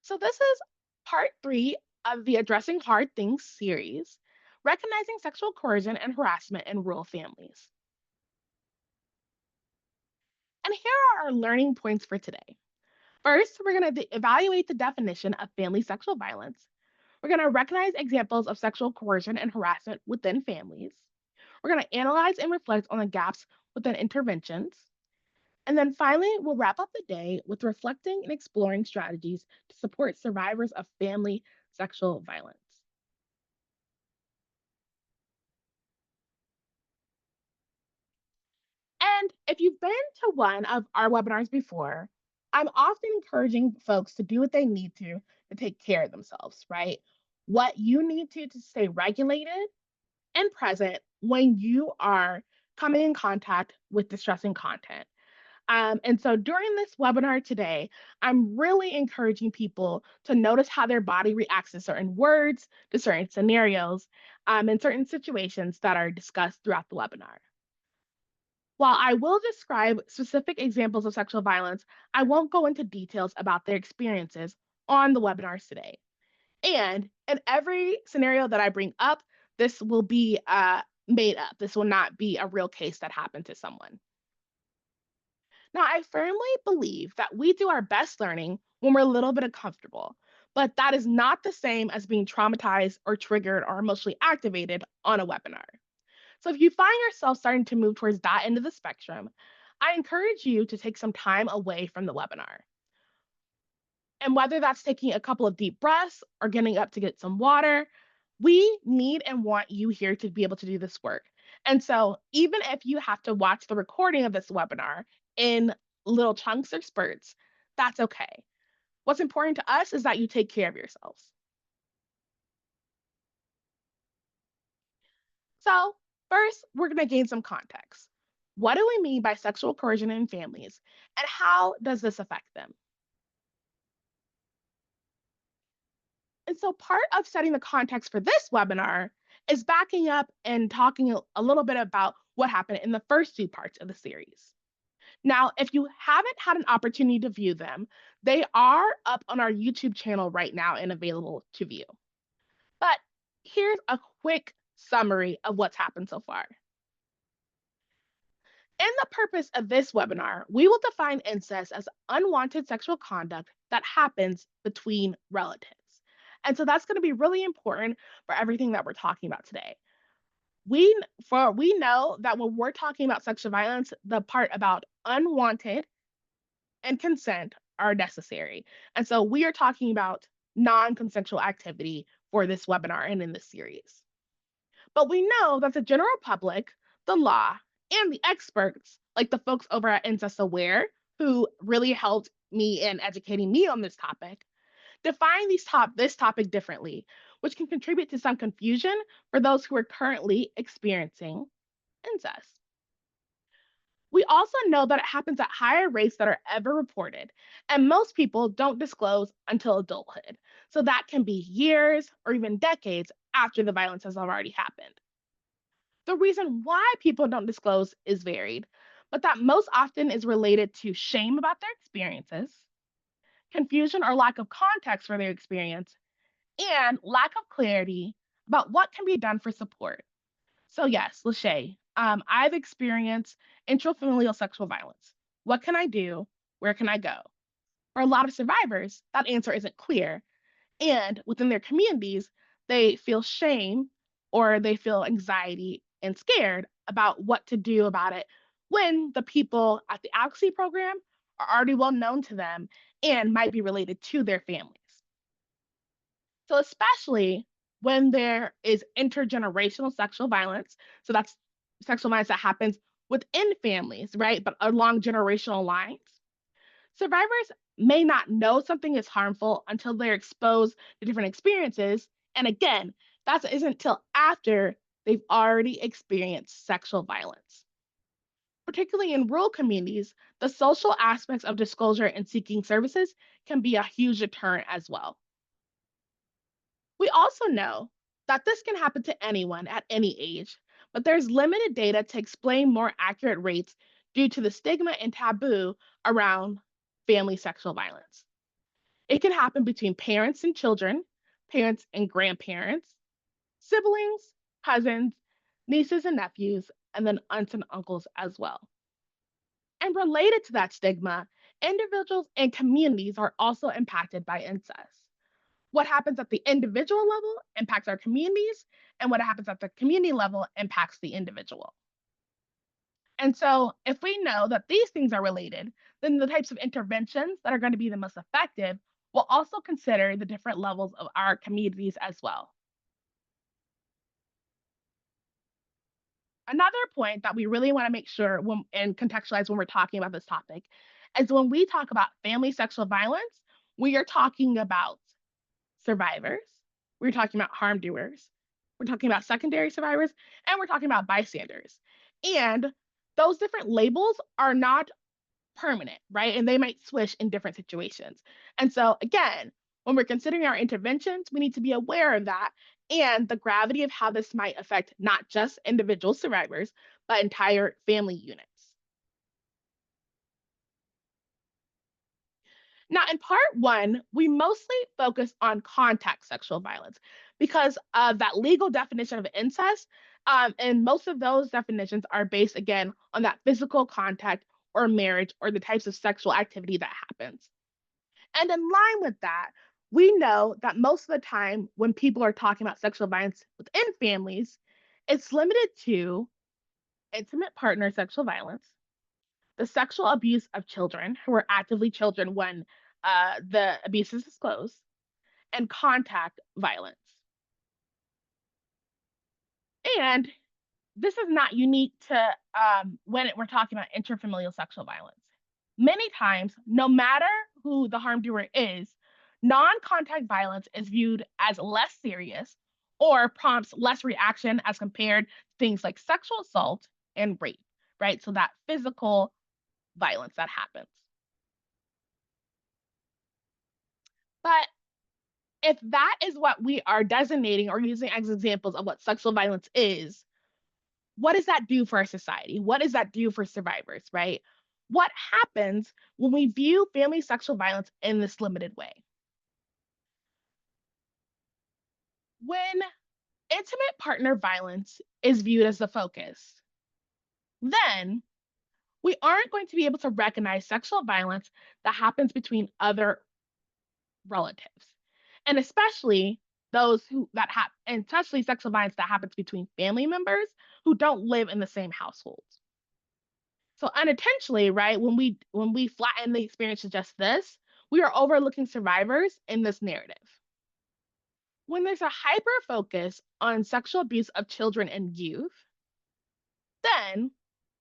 So, this is part three of the Addressing Hard Things series, recognizing sexual coercion and harassment in rural families. And here are our learning points for today. First, we're going to evaluate the definition of family sexual violence. We're going to recognize examples of sexual coercion and harassment within families. We're going to analyze and reflect on the gaps within interventions. And then finally, we'll wrap up the day with reflecting and exploring strategies to support survivors of family sexual violence. And if you've been to one of our webinars before, I'm often encouraging folks to do what they need to take care of themselves, right? What you need to stay regulated and present when you are coming in contact with distressing content. And so during this webinar today, I'm really encouraging people to notice how their body reacts to certain words, to certain scenarios, and certain situations that are discussed throughout the webinar. While I will describe specific examples of sexual violence, I won't go into details about their experiences on the webinars today. And in every scenario that I bring up, this will be made up. This will not be a real case that happened to someone. Now, I firmly believe that we do our best learning when we're a little bit uncomfortable, but that is not the same as being traumatized or triggered or emotionally activated on a webinar. So if you find yourself starting to move towards that end of the spectrum, I encourage you to take some time away from the webinar. And whether that's taking a couple of deep breaths or getting up to get some water, we need and want you here to be able to do this work. And so, even if you have to watch the recording of this webinar in little chunks or spurts, that's okay. What's important to us is that you take care of yourselves. So, first, we're going to gain some context. What do we mean by sexual coercion in families, and how does this affect them? And so, part of setting the context for this webinar is backing up and talking a little bit about what happened in the first two parts of the series. Now, if you haven't had an opportunity to view them, they are up on our YouTube channel right now and available to view. But here's a quick summary of what's happened so far. In the purpose of this webinar, we will define incest as unwanted sexual conduct that happens between relatives. And so that's going to be really important for everything that we're talking about today. We know that when we're talking about sexual violence, the part about unwanted and consent are necessary. And so we are talking about non-consensual activity for this webinar and in this series. But we know that the general public, the law, and the experts, like the folks over at Incest Aware, who really helped me in educating me on this topic, define this topic differently, which can contribute to some confusion for those who are currently experiencing incest. We also know that it happens at higher rates that are ever reported, and most people don't disclose until adulthood. So that can be years or even decades after the violence has already happened. The reason why people don't disclose is varied, but that most often is related to shame about their experiences, confusion or lack of context for their experience, and lack of clarity about what can be done for support. So, yes, Lachey, I've experienced intrafamilial sexual violence. What can I do? Where can I go? For a lot of survivors, that answer isn't clear. And within their communities, they feel shame or they feel anxiety and scared about what to do about it when the people at the advocacy program are already well known to them and might be related to their families. So, especially when there is intergenerational sexual violence, so that's sexual violence that happens within families, right? But along generational lines, survivors may not know something is harmful until they're exposed to different experiences. And again, that isn't until after they've already experienced sexual violence. Particularly in rural communities, the social aspects of disclosure and seeking services can be a huge deterrent as well. We also know that this can happen to anyone at any age, but there's limited data to explain more accurate rates due to the stigma and taboo around family sexual violence. It can happen between parents and children, parents and grandparents, siblings, cousins, nieces and nephews, and then aunts and uncles as well. And related to that stigma, individuals and communities are also impacted by incest. What happens at the individual level impacts our communities, and what happens at the community level impacts the individual. And so, if we know that these things are related, then the types of interventions that are going to be the most effective will also consider the different levels of our communities as well. Another point that we really want to make sure when and contextualize when we're talking about this topic is when we talk about family sexual violence, we are talking about survivors, we're talking about harm doers, we're talking about secondary survivors, and we're talking about bystanders. And those different labels are not permanent, right? And they might switch in different situations. And so, again, when we're considering our interventions, we need to be aware of that and the gravity of how this might affect not just individual survivors, but entire family units. Now, in part one, we mostly focus on contact sexual violence because of that legal definition of incest. And most of those definitions are based, again, on that physical contact or marriage or the types of sexual activity that happens. And in line with that, we know that most of the time when people are talking about sexual violence within families, it's limited to intimate partner sexual violence, the sexual abuse of children who are actively children when the abuse is disclosed, and contact violence. And this is not unique to we're talking about interfamilial sexual violence. Many times, no matter who the harm doer is, non contact violence is viewed as less serious or prompts less reaction as compared to things like sexual assault and rape, right? So that physical violence that happens. But if that is what we are designating or using as examples of what sexual violence is, what does that do for our society? What does that do for survivors, right? What happens when we view family sexual violence in this limited way? When intimate partner violence is viewed as the focus, then we aren't going to be able to recognize sexual violence that happens between other relatives. And especially those who that have and especially sexual violence that happens between family members who don't live in the same household. So unintentionally, right, when we flatten the experience to just this, we are overlooking survivors in this narrative. When there's a hyper focus on sexual abuse of children and youth, then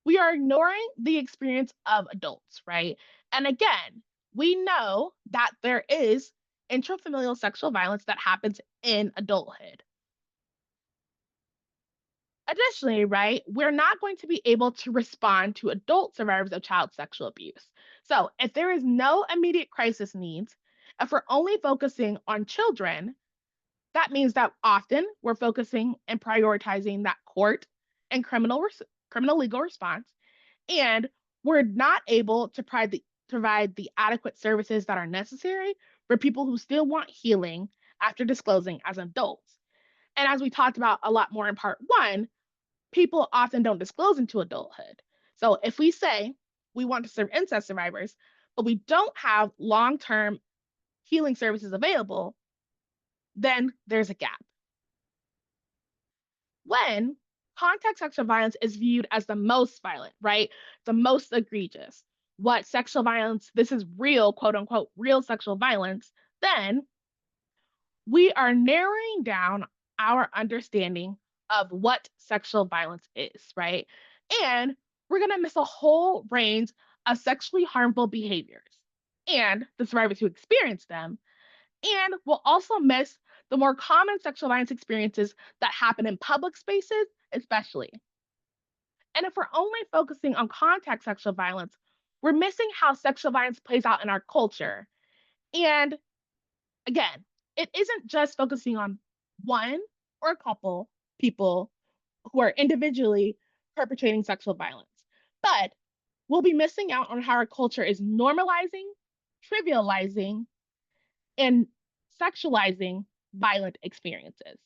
we are ignoring the experience of adults, right? And again, we know that there is intrafamilial sexual violence that happens in adulthood. Additionally, right, we're not going to be able to respond to adult survivors of child sexual abuse. So, if there is no immediate crisis needs, if we're only focusing on children, that means that often we're focusing and prioritizing that court and criminal legal response, and we're not able to provide the adequate services that are necessary for people who still want healing after disclosing as adults. And as we talked about a lot more in part one, people often don't disclose into adulthood. So if we say we want to serve incest survivors, but we don't have long term healing services available, then there's a gap. When contact sexual violence is viewed as the most violent, right? The most egregious. What sexual violence, this is real, quote unquote, real sexual violence, then we are narrowing down our understanding of what sexual violence is, right? And we're going to miss a whole range of sexually harmful behaviors and the survivors who experience them. And we'll also miss the more common sexual violence experiences that happen in public spaces, especially. And if we're only focusing on contact sexual violence, we're missing how sexual violence plays out in our culture. And again, it isn't just focusing on one or a couple people who are individually perpetrating sexual violence, but we'll be missing out on how our culture is normalizing, trivializing, and sexualizing violent experiences.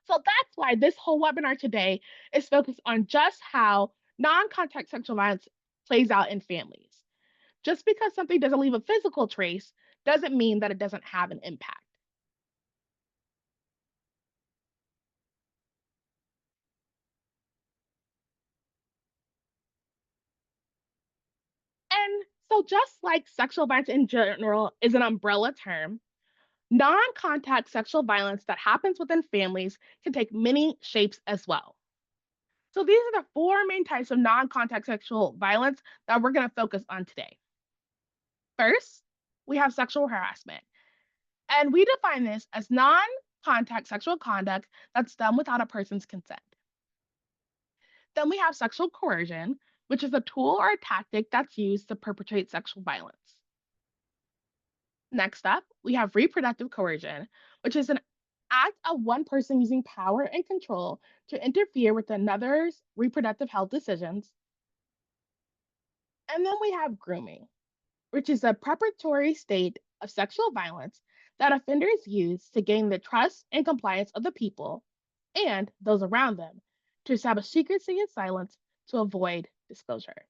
So that's why this whole webinar today is focused on just how non contact sexual violence plays out in families. Just because something doesn't leave a physical trace doesn't mean that it doesn't have an impact. And so, just like sexual violence in general is an umbrella term, non contact sexual violence that happens within families can take many shapes as well. So, these are the four main types of non contact sexual violence that we're going to focus on today. First, we have sexual harassment. And we define this as non contact sexual conduct that's done without a person's consent. Then we have sexual coercion, which is a tool or a tactic that's used to perpetrate sexual violence. Next up, we have reproductive coercion, which is an act of one person using power and control to interfere with another's reproductive health decisions. And then we have grooming, which is a preparatory state of sexual violence that offenders use to gain the trust and compliance of the people and those around them to establish secrecy and silence to avoid disclosure.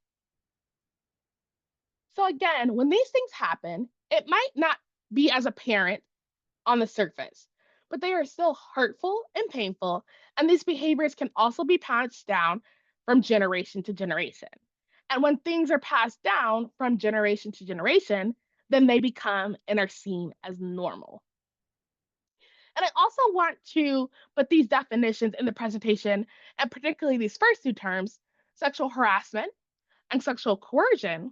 So, again, when these things happen, it might not be as apparent on the surface, but they are still hurtful and painful. And these behaviors can also be passed down from generation to generation. And when things are passed down from generation to generation, then they become and are seen as normal. And I also want to put these definitions in the presentation, and particularly these first two terms, sexual harassment and sexual coercion,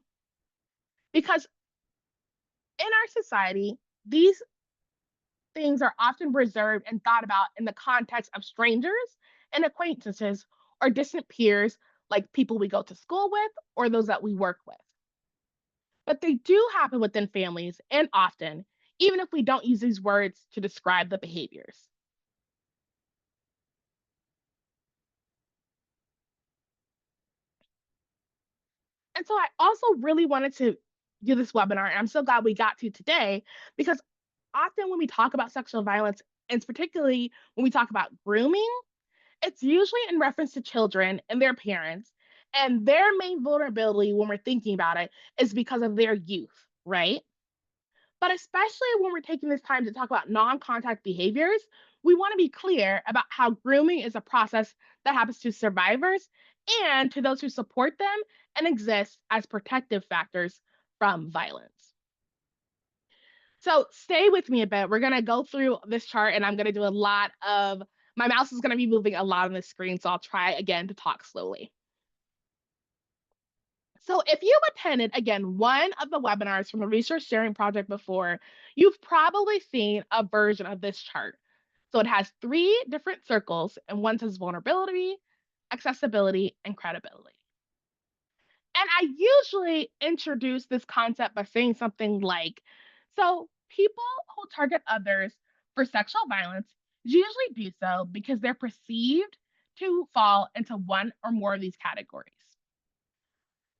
because in our society, these things are often reserved and thought about in the context of strangers and acquaintances or distant peers, like people we go to school with or those that we work with. But they do happen within families and often, even if we don't use these words to describe the behaviors. And so I also really wanted to do this webinar, and I'm so glad we got to today because often when we talk about sexual violence, and particularly when we talk about grooming, it's usually in reference to children and their parents. And their main vulnerability when we're thinking about it is because of their youth, right? But especially when we're taking this time to talk about non contact behaviors, we want to be clear about how grooming is a process that happens to survivors and to those who support them and exist as protective factors from violence. So stay with me a bit. We're going to go through this chart and I'm going to do a lot of my mouse is going to be moving a lot on the screen. So I'll try again to talk slowly. So, if you've attended again one of the webinars from the research sharing project before, you've probably seen a version of this chart. So, it has three different circles, and one says vulnerability, accessibility, and credibility. And I usually introduce this concept by saying something like, so people who target others for sexual violence usually do so because they're perceived to fall into one or more of these categories.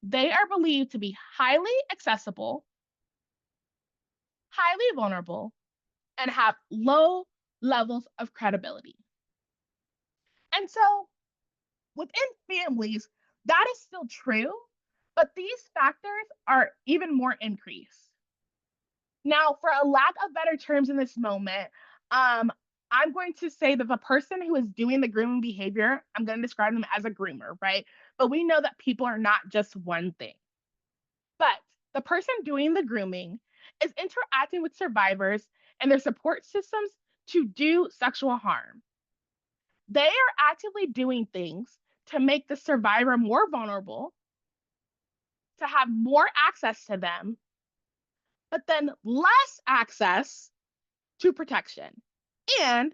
They are believed to be highly accessible, highly vulnerable, and have low levels of credibility. And so within families, that is still true, but these factors are even more increased. Now, for a lack of better terms in this moment, I'm going to say that the person who is doing the grooming behavior, I'm going to describe them as a groomer, right? But we know that people are not just one thing. But the person doing the grooming is interacting with survivors and their support systems to do sexual harm. They are actively doing things to make the survivor more vulnerable, to have more access to them, but then less access to protection. And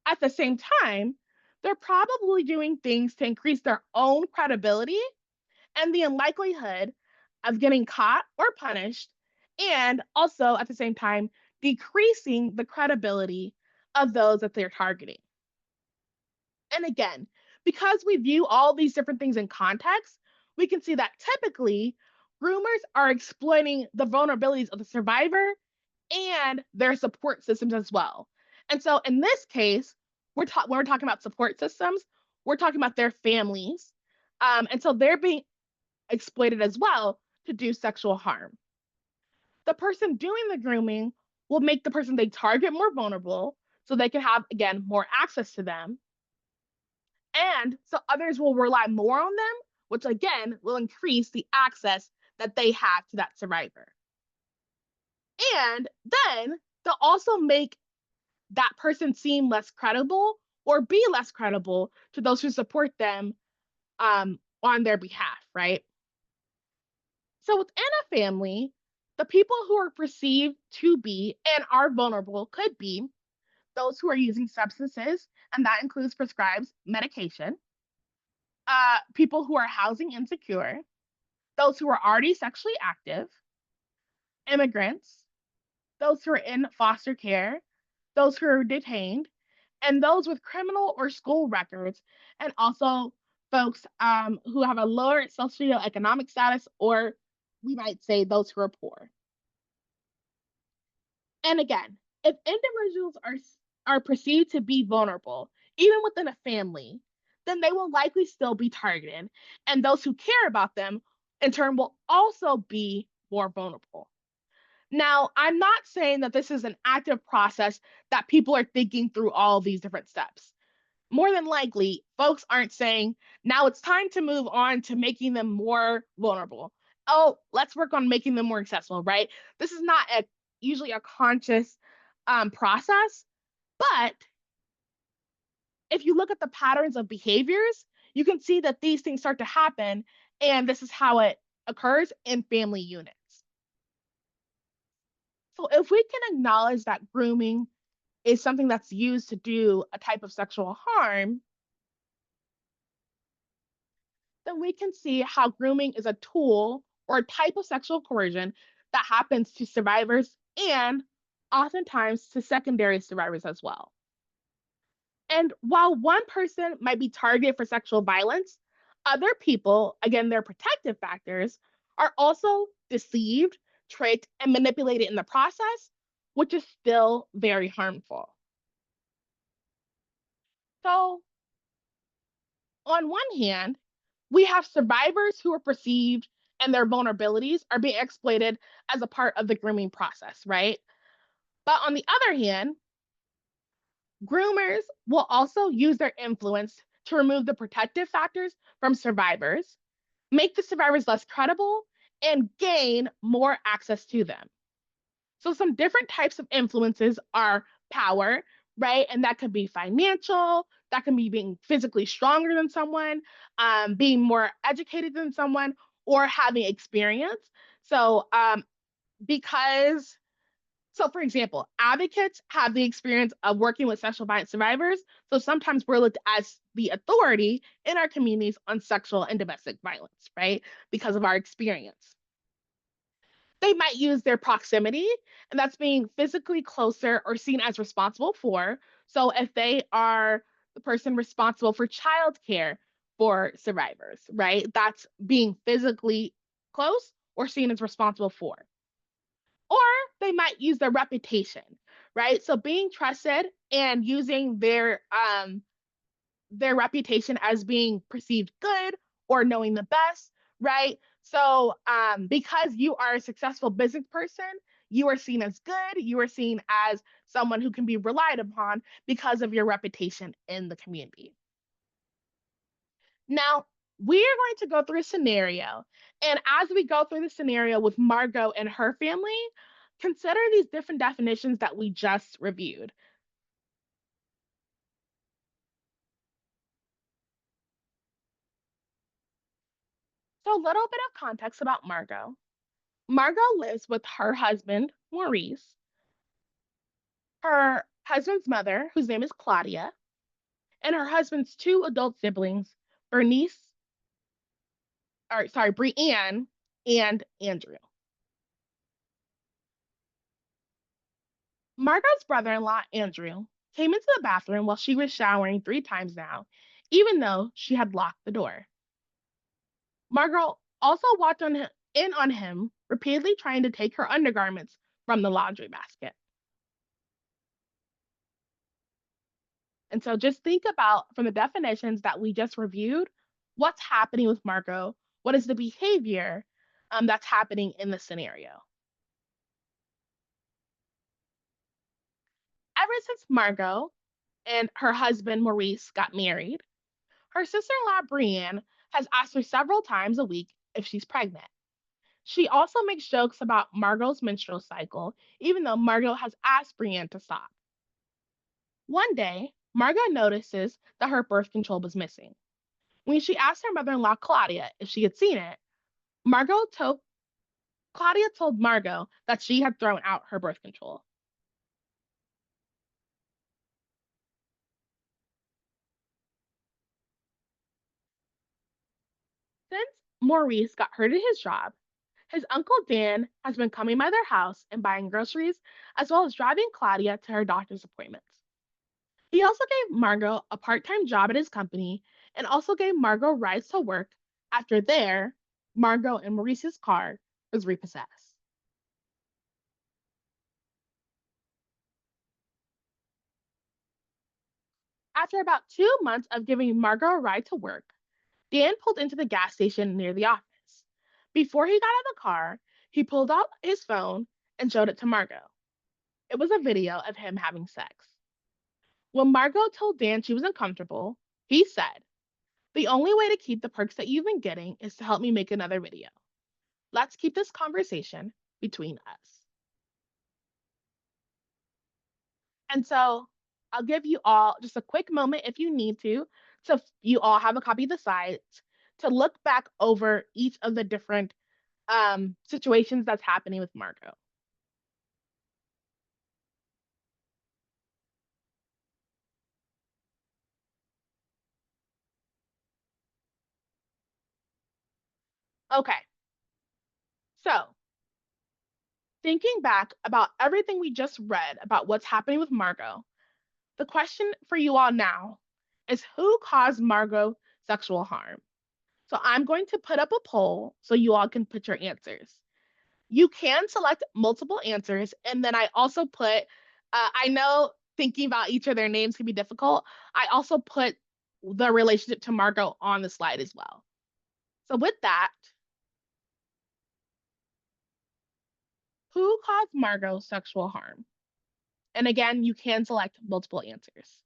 at the same time, they're probably doing things to increase their own credibility and the unlikelihood of getting caught or punished, and also at the same time, decreasing the credibility of those that they're targeting. And again, because we view all these different things in context, we can see that typically groomers are exploiting the vulnerabilities of the survivor and their support systems as well. And so in this case, when we're talking about support systems, we're talking about their families. And so they're being exploited as well to do sexual harm. The person doing the grooming will make the person they target more vulnerable so they can have, again, more access to them. And so others will rely more on them, which again will increase the access that they have to that survivor. And then they'll also make that person seem less credible or be less credible to those who support them on their behalf, right? So within a family, the people who are perceived to be and are vulnerable could be those who are using substances, and that includes prescribed medication, people who are housing insecure, those who are already sexually active, immigrants, those who are in foster care, those who are detained, and those with criminal or school records, and also folks who have a lower socioeconomic status, or we might say those who are poor. And again, if individuals are perceived to be vulnerable, even within a family, then they will likely still be targeted, and those who care about them, in turn, will also be more vulnerable. Now, I'm not saying that this is an active process that people are thinking through all these different steps. More than likely, folks aren't saying, now it's time to move on to making them more vulnerable. Oh, let's work on making them more accessible, right? This is not usually a conscious process, but if you look at the patterns of behaviors, you can see that these things start to happen, and this is how it occurs in family units. So if we can acknowledge that grooming is something that's used to do a type of sexual harm, then we can see how grooming is a tool or a type of sexual coercion that happens to survivors and oftentimes to secondary survivors as well. And while one person might be targeted for sexual violence, other people, again, their protective factors, are also deceived, tricked, and manipulated in the process, which is still very harmful. So, on one hand, we have survivors who are perceived and their vulnerabilities are being exploited as a part of the grooming process, right? But on the other hand, groomers will also use their influence to remove the protective factors from survivors, make the survivors less credible, and gain more access to them. So, some different types of influences are power, right? And that could be financial, that can be being physically stronger than someone, being more educated than someone, or having experience. So, because so, for example, advocates have the experience of working with sexual violence survivors. So sometimes we're looked as the authority in our communities on sexual and domestic violence, right? Because of our experience. They might use their proximity, and that's being physically closer or seen as responsible for. So if they are the person responsible for childcare for survivors, right? That's being physically close or seen as responsible for. Or they might use their reputation, right? So being trusted and using their reputation as being perceived good or knowing the best, right? So because you are a successful business person, you are seen as good, you are seen as someone who can be relied upon because of your reputation in the community. Now, we are going to go through a scenario. And as we go through the scenario with Margot and her family, consider these different definitions that we just reviewed. So, a little bit of context about Margot. Margot lives with her husband, Maurice, her husband's mother, whose name is Claudia, and her husband's two adult siblings, Bernice, or sorry, Brienne and Andrew. Margot's brother in law, Andrew, came into the bathroom while she was showering 3 times now, even though she had locked the door. Margot also walked in on him, repeatedly trying to take her undergarments from the laundry basket. And so just think about from the definitions that we just reviewed, what's happening with Margot? What is the behavior that's happening in the scenario? Ever since Margot and her husband Maurice got married, her sister in law Brienne has asked her several times a week if she's pregnant. She also makes jokes about Margot's menstrual cycle, even though Margot has asked Brienne to stop. One day, Margot notices that her birth control was missing. When she asked her mother in law Claudia if she had seen it, Margot told Claudia told Margot that she had thrown out her birth control. Since Maurice got hurt at his job, his uncle Dan has been coming by their house and buying groceries, as well as driving Claudia to her doctor's appointments. He also gave Margot a part time job at his company and also gave Margot rides to work after Margot and Maurice's car was repossessed. After about 2 months of giving Margot a ride to work, Dan pulled into the gas station near the office. Before he got out of the car, he pulled out his phone and showed it to Margot. It was a video of him having sex. When Margot told Dan she was uncomfortable, he said, "The only way to keep the perks that you've been getting is to help me make another video. Let's keep this conversation between us." And so I'll give you all just a quick moment if you need to. So you all have a copy of the slides to look back over each of the different situations that's happening with Margot. Okay, so thinking back about everything we just read about what's happening with Margot, the question for you all now is who caused Margot sexual harm? So I'm going to put up a poll so you all can put your answers. You can select multiple answers, and then I also put, I know thinking about each of their names can be difficult. I also put the relationship to Margot on the slide as well. So with that, who caused Margot sexual harm? And again, you can select multiple answers.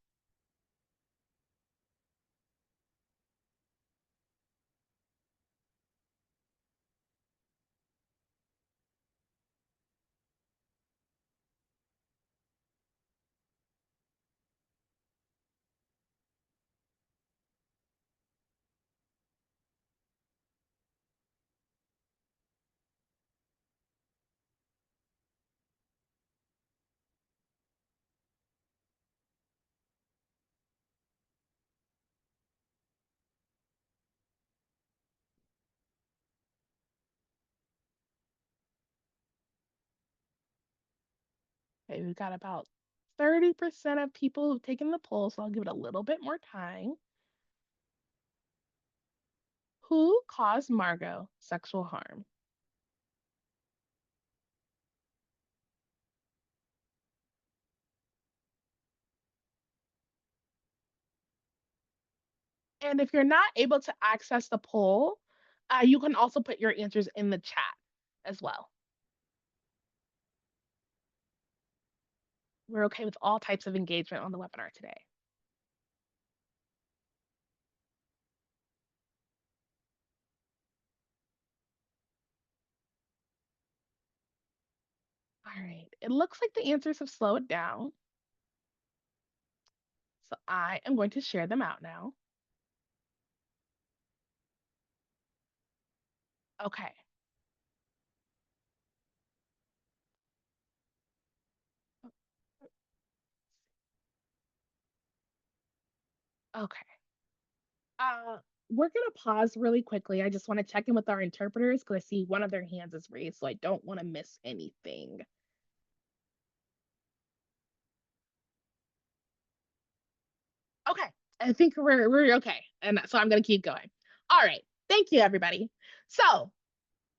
Okay, we've got about 30% of people who've taken the poll, so I'll give it a little bit more time. Who caused Margot sexual harm? And if you're not able to access the poll, you can also put your answers in the chat as well. We're okay with all types of engagement on the webinar today. All right, it looks like the answers have slowed down. So I am going to share them out now. Okay. Okay. Uh, we're gonna pause really quickly. I just want to check in with our interpreters because I see one of their hands is raised, so I don't want to miss anything. Okay, I think we're okay, and so I'm gonna keep going. All right, thank you, everybody. So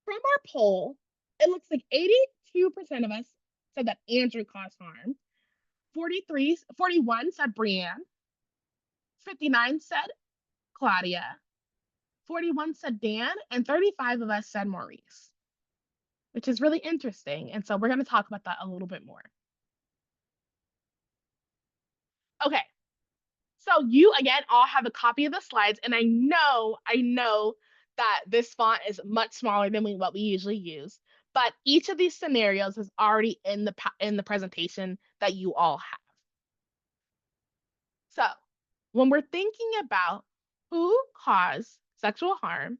from our poll, it looks like 82% of us said that Andrew caused harm. 41 said Brienne. 59 said Claudia. 41 said Dan. And 35 of us said Maurice, which is really interesting. And so we're going to talk about that a little bit more. Okay. So you again all have a copy of the slides, and I know that this font is much smaller than what we usually use, but each of these scenarios is already in the presentation that you all have. So when we're thinking about who caused sexual harm,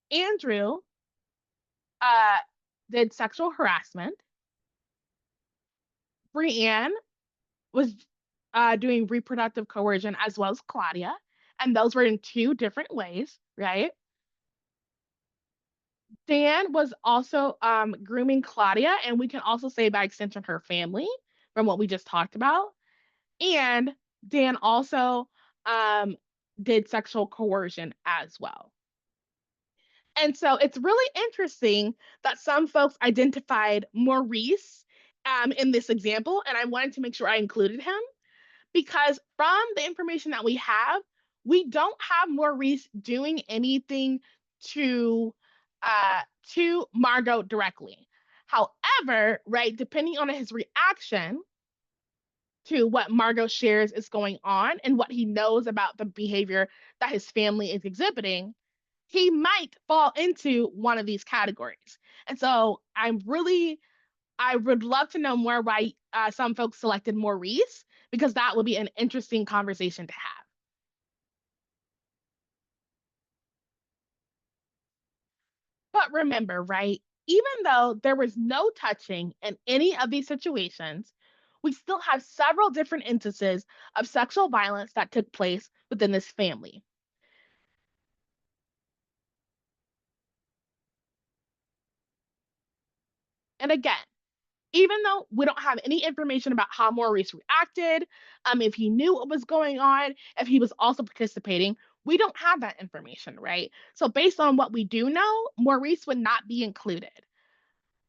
Andrew uh, did sexual harassment. Brienne was doing reproductive coercion as well as Claudia, and those were in two different ways, right? Dan was also grooming Claudia, and we can also say by extension her family from what we just talked about. And Dan also um, did sexual coercion as well. And so it's really interesting that some folks identified Maurice in this example, and I wanted to make sure I included him because from the information that we have, we don't have Maurice doing anything to to Margot directly. However, right, depending on his reaction to what Margot shares is going on and what he knows about the behavior that his family is exhibiting, he might fall into one of these categories. And so I would love to know more why some folks selected Maurice, because that would be an interesting conversation to have. But remember, right, even though there was no touching in any of these situations, we still have several different instances of sexual violence that took place within this family. And again, even though we don't have any information about how Maurice reacted, if he knew what was going on, if he was also participating, we don't have that information, right? So, based on what we do know, Maurice would not be included.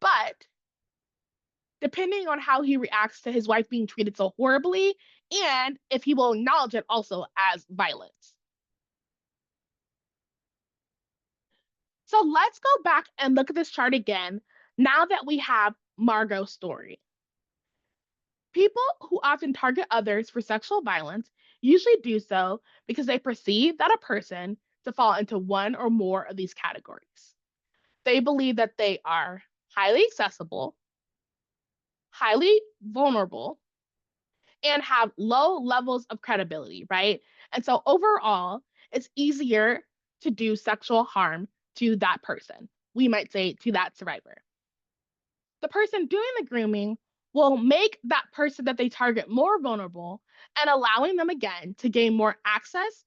But depending on how he reacts to his wife being treated so horribly, and if he will acknowledge it also as violence. So, let's go back and look at this chart again now that we have Margot's story. People who often target others for sexual violence usually do so because they perceive that a person to fall into one or more of these categories. They believe that they are highly accessible, highly vulnerable, and have low levels of credibility, right? And so overall, it's easier to do sexual harm to that person. We might say to that survivor. The person doing the grooming will make that person that they target more vulnerable and allowing them again to gain more access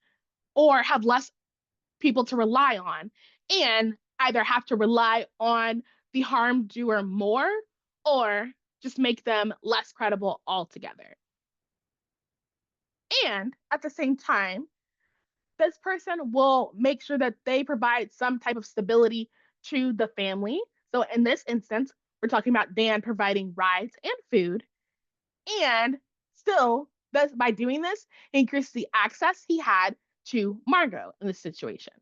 or have less people to rely on and either have to rely on the harm doer more or just make them less credible altogether. And at the same time, this person will make sure that they provide some type of stability to the family. So in this instance, we're talking about Dan providing rides and food. And still, by doing this, he increased the access he had to Margot in this situation.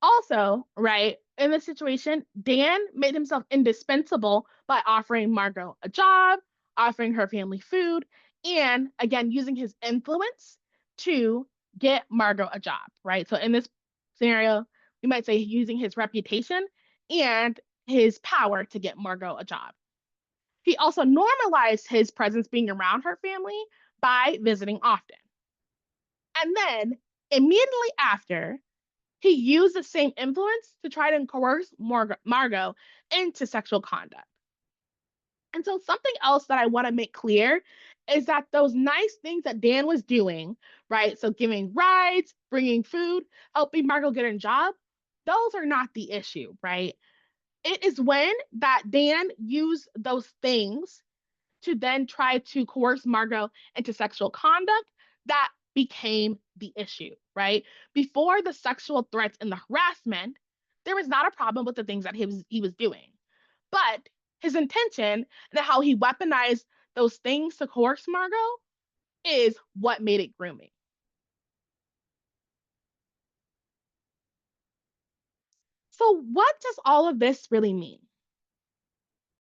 Also, right, in this situation, Dan made himself indispensable by offering Margot a job, offering her family food, and again, using his influence to get Margot a job, right? So in this scenario, we might say using his reputation and his power to get Margot a job. He also normalized his presence being around her family by visiting often. And then immediately after, he used the same influence to try to coerce Margot into sexual conduct. And so, something else that I want to make clear is that those nice things that Dan was doing, right? So, giving rides, bringing food, helping Margot get a job, those are not the issue, right? It is when that Dan used those things to then try to coerce Margot into sexual conduct that became the issue, right? Before the sexual threats and the harassment, there was not a problem with the things that he was doing. But his intention and how he weaponized those things to coerce Margot is what made it grooming. So, what does all of this really mean?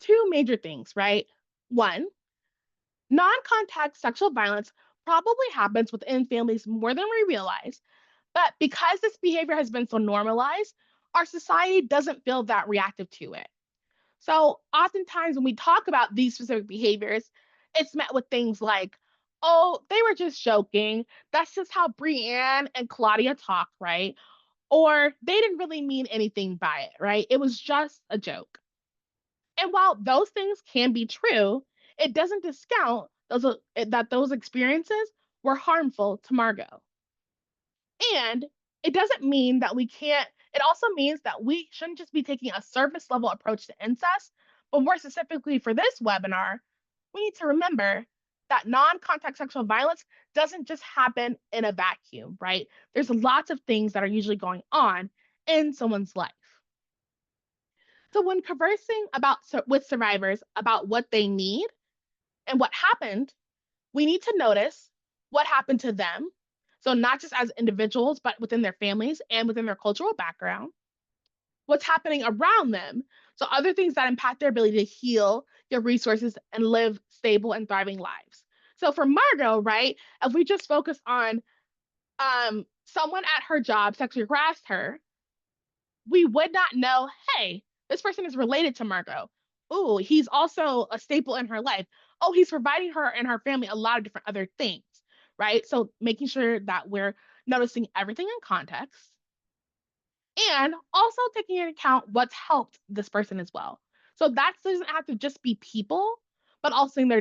Two major things, right? One, non contact sexual violence probably happens within families more than we realize, but because this behavior has been so normalized, our society doesn't feel that reactive to it. So, oftentimes when we talk about these specific behaviors, it's met with things like, oh, they were just joking. That's just how Brienne and Claudia talk, right? Or they didn't really mean anything by it, right? It was just a joke. And while those things can be true, it doesn't discount that those experiences were harmful to Margot. And it doesn't mean that we can't, it also means that we shouldn't just be taking a surface level approach to incest, but more specifically for this webinar, we need to remember that non contact sexual violence doesn't just happen in a vacuum, right? There's lots of things that are usually going on in someone's life. So when conversing with survivors about what they need and what happened, we need to notice what happened to them. So not just as individuals, but within their families and within their cultural background, what's happening around them. So other things that impact their ability to heal, get resources, and live stable and thriving lives. So for Margot, right, if we just focus on someone at her job sexually harassed her, we would not know, hey, this person is related to Margot. Oh, he's also a staple in her life. Oh, he's providing her and her family a lot of different other things, right? So making sure that we're noticing everything in context and also taking into account what's helped this person as well. So that doesn't have to just be people, but also their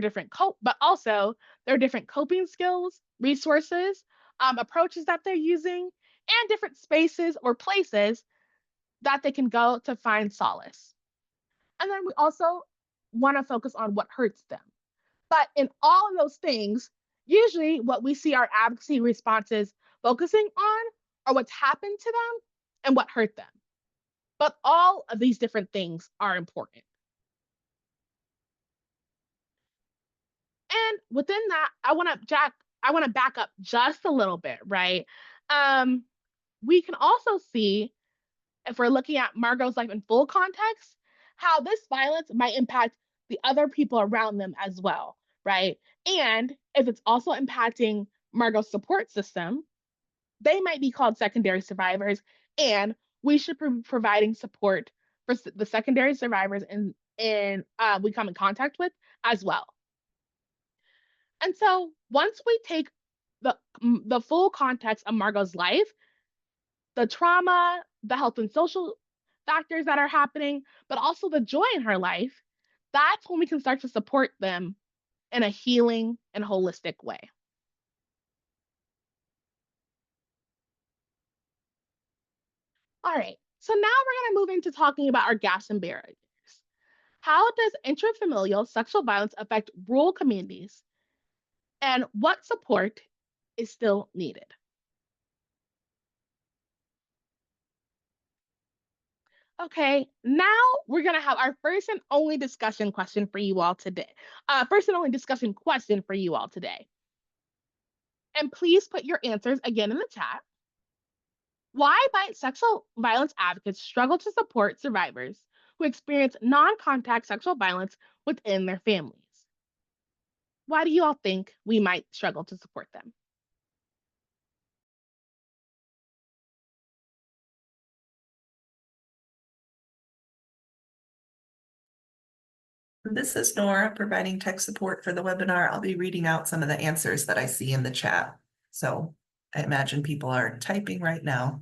different coping skills, resources, approaches that they're using, and different spaces or places that they can go to find solace. And then we also want to focus on what hurts them. But in all of those things, usually what we see our advocacy responses focusing on are what's happened to them and what hurt them. But all of these different things are important. And within that, I want to back up just a little bit, right? Um, we can also see if we're looking at Margot's life in full context, how this violence might impact the other people around them as well, right? And if it's also impacting Margot's support system, they might be called secondary survivors, and we should be providing support for the secondary survivors we come in contact with as well. And so once we take the full context of Margot's life, the trauma, the health and social factors that are happening, but also the joy in her life, that's when we can start to support them in a healing and holistic way. All right, so now we're going to move into talking about our gaps and barriers. How does intrafamilial sexual violence affect rural communities, and what support is still needed? Okay, now we're gonna have our first and only discussion question for you all today. First and only discussion question for you all today. And please put your answers again in the chat. Why might sexual violence advocates struggle to support survivors who experience non contact sexual violence within their families? Why do you all think we might struggle to support them? This is Nora providing tech support for the webinar. I'll be reading out some of the answers that I see in the chat. So I imagine people are typing right now.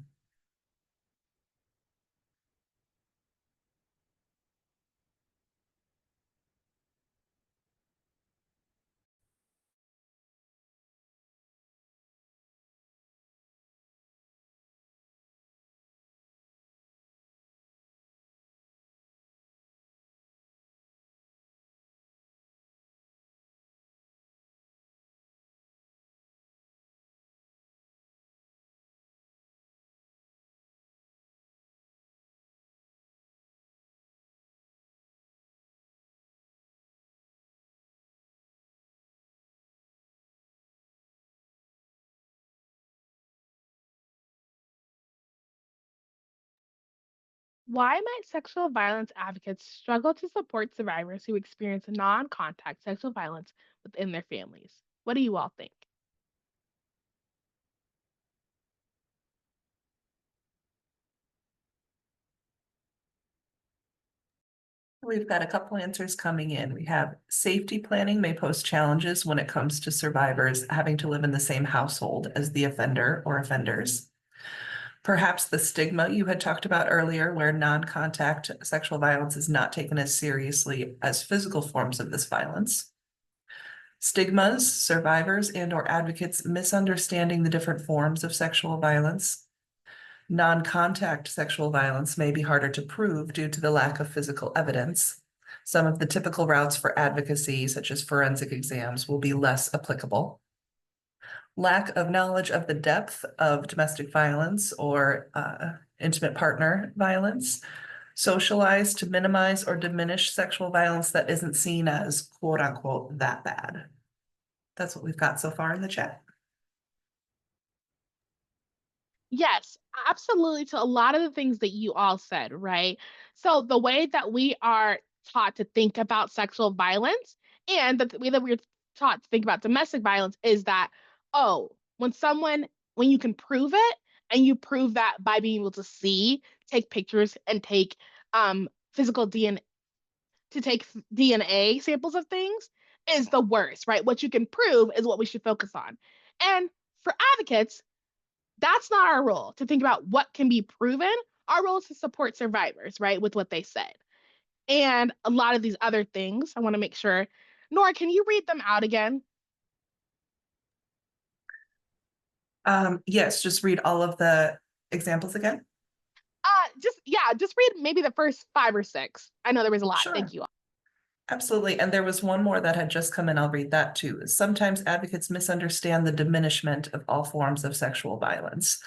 Why might sexual violence advocates struggle to support survivors who experience non contact sexual violence within their families? What do you all think? We've got a couple answers coming in. We have safety planning may pose challenges when it comes to survivors having to live in the same household as the offender or offenders. Perhaps the stigma you had talked about earlier, where non-contact sexual violence is not taken as seriously as physical forms of this violence. Stigmas, survivors and or advocates misunderstanding the different forms of sexual violence. Non-contact sexual violence may be harder to prove due to the lack of physical evidence. Some of the typical routes for advocacy, such as forensic exams, will be less applicable. Lack of knowledge of the depth of domestic violence or intimate partner violence. Socialized to minimize or diminish sexual violence that isn't seen as quote unquote that bad. That's what we've got so far in the chat. Yes, absolutely. To a lot of the things that you all said, right? So, the way that we are taught to think about sexual violence and the way that we're taught to think about domestic violence is that, oh, when you can prove it and you prove that by being able to see, take pictures, and take physical DNA, to take DNA samples of things is the worst, right? What you can prove is what we should focus on. And for advocates, that's not our role to think about what can be proven. Our role is to support survivors, right, with what they said. And a lot of these other things, I want to make sure. Nora, can you read them out again? Yes, just read all of the examples again. Just read maybe the first five or six. I know there was a lot. Thank Sure. you. Absolutely. And there was one more that had just come in. I'll read that too. Sometimes advocates misunderstand the diminishment of all forms of sexual violence.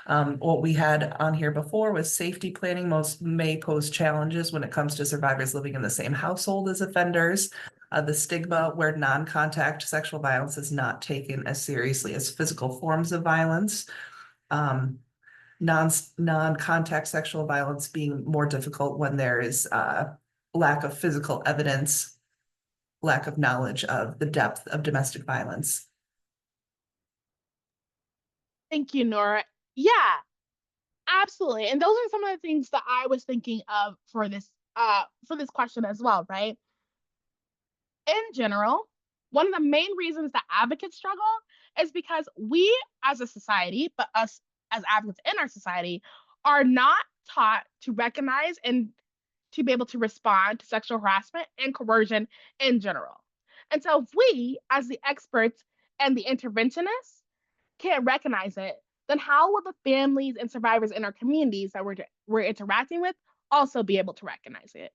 What we had on here before was safety planning most may pose challenges when it comes to survivors living in the same household as offenders. The stigma where non-contact sexual violence is not taken as seriously as physical forms of violence. Um, non-contact sexual violence being more difficult when there is lack of physical evidence, lack of knowledge of the depth of domestic violence. Thank you, Nora. Yeah, absolutely. And those are some of the things that I was thinking of for this question as well, right? In general, one of the main reasons that advocates struggle is because we as a society, but us as advocates in our society, are not taught to recognize and to be able to respond to sexual harassment and coercion in general. And so, if we, as the experts and the interventionists, can't recognize it, then how will the families and survivors in our communities that we're interacting with also be able to recognize it?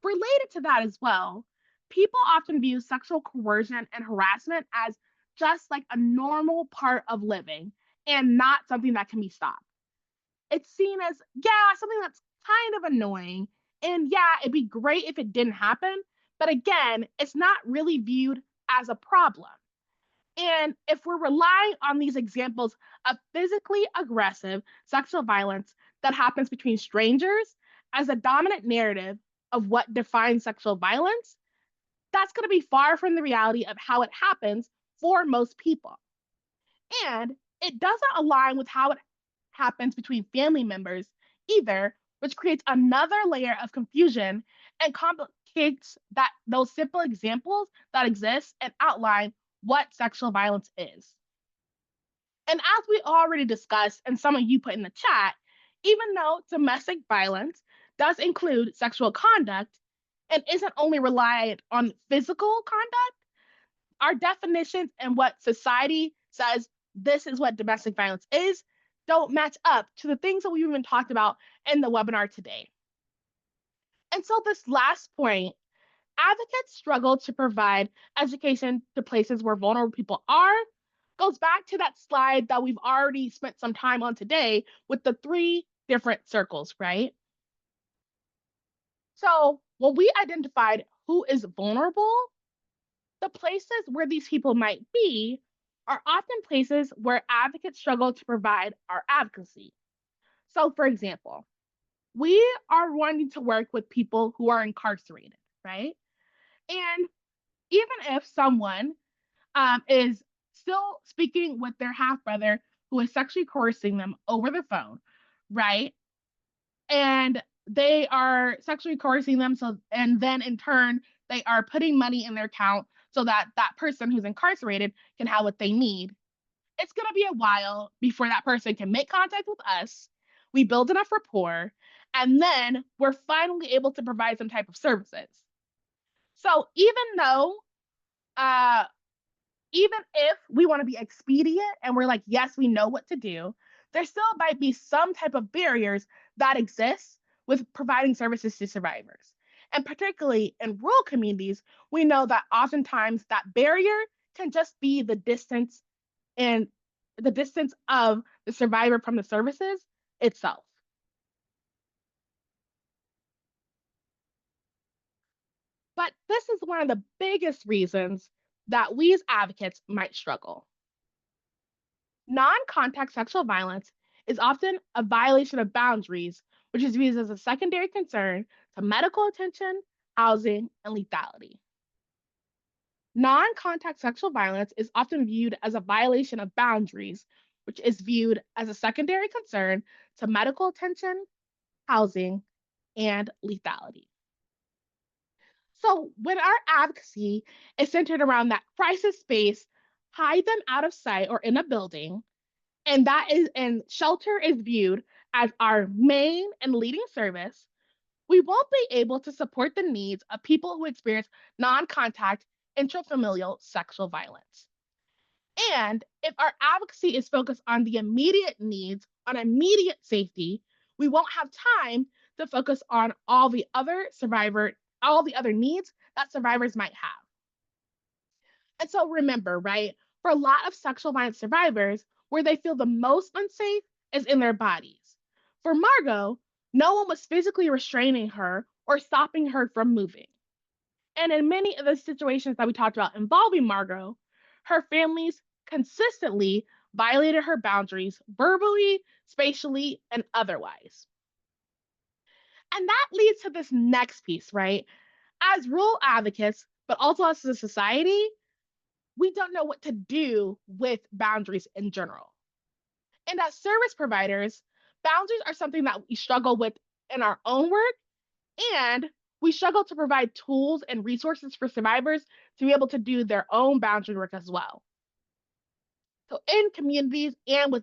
Related to that as well, people often view sexual coercion and harassment as just like a normal part of living and not something that can be stopped. It's seen as, yeah, something that's kind of annoying. And yeah, it'd be great if it didn't happen. But again, it's not really viewed as a problem. And if we're relying on these examples of physically aggressive sexual violence that happens between strangers as a dominant narrative of what defines sexual violence, that's going to be far from the reality of how it happens for most people. And it doesn't align with how it happens between family members either, which creates another layer of confusion and complicates that those simple examples that exist and outline what sexual violence is. And as we already discussed, and some of you put in the chat, even though domestic violence does include sexual conduct and isn't only reliant on physical conduct, our definitions and what society says this is what domestic violence is don't match up to the things that we've even talked about in the webinar today. And so, this last point, advocates struggle to provide education to places where vulnerable people are, goes back to that slide that we've already spent some time on today with the three different circles, right? So, when we identified who is vulnerable, the places where these people might be are often places where advocates struggle to provide our advocacy. So, for example, We are wanting to work with people who are incarcerated, right? And even if someone is still speaking with their half brother who is sexually coercing them over the phone, right? And they are sexually coercing them, so and then in turn they are putting money in their account so that that person who's incarcerated can have what they need. It's going to be a while before that person can make contact with us. We build enough rapport, and then we're finally able to provide some type of services. So uh, even if we want to be expedient and we're like, yes, we know what to do, there still might be some type of barriers that exist with providing services to survivors. And particularly in rural communities, we know that oftentimes that barrier can just be and the distance of the survivor from the services itself. But this is one of the biggest reasons that we as advocates might struggle. Non contact sexual violence is often a violation of boundaries, which is viewed as a secondary concern to medical attention, housing, and lethality. Non contact sexual violence is often viewed as a violation of boundaries, which is viewed as a secondary concern to medical attention, housing, and lethality. So, when our advocacy is centered around that crisis space, hide them out of sight or in a building, and shelter is viewed as our main and leading service, we won't be able to support the needs of people who experience non-contact intrafamilial sexual violence. And if our advocacy is focused on the immediate needs, on immediate safety, we won't have time to focus on all the other needs that survivors might have. And so remember, right, for a lot of sexual violence survivors, where they feel the most unsafe is in their bodies. For Margot, no one was physically restraining her or stopping her from moving. And in many of the situations that we talked about involving Margot, her families consistently violated her boundaries verbally, spatially, and otherwise. And that leads to this next piece, right? As rural advocates, but also as a society, we don't know what to do with boundaries in general. And as service providers, boundaries are something that we struggle with in our own work, and we struggle to provide tools and resources for survivors to be able to do their own boundary work as well. So, in communities and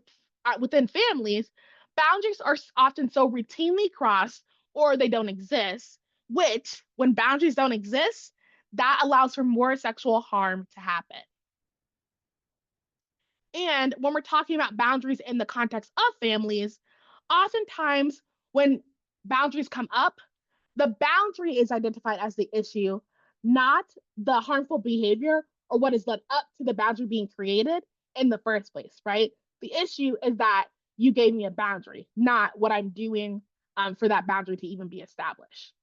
within families, boundaries are often so routinely crossed or they don't exist, which, when boundaries don't exist, that allows for more sexual harm to happen. And when we're talking about boundaries in the context of families, oftentimes when boundaries come up, the boundary is identified as the issue, not the harmful behavior or what has led up to the boundary being created in the first place, right? The issue is that you gave me a boundary, not what I'm doing for that boundary to even be established.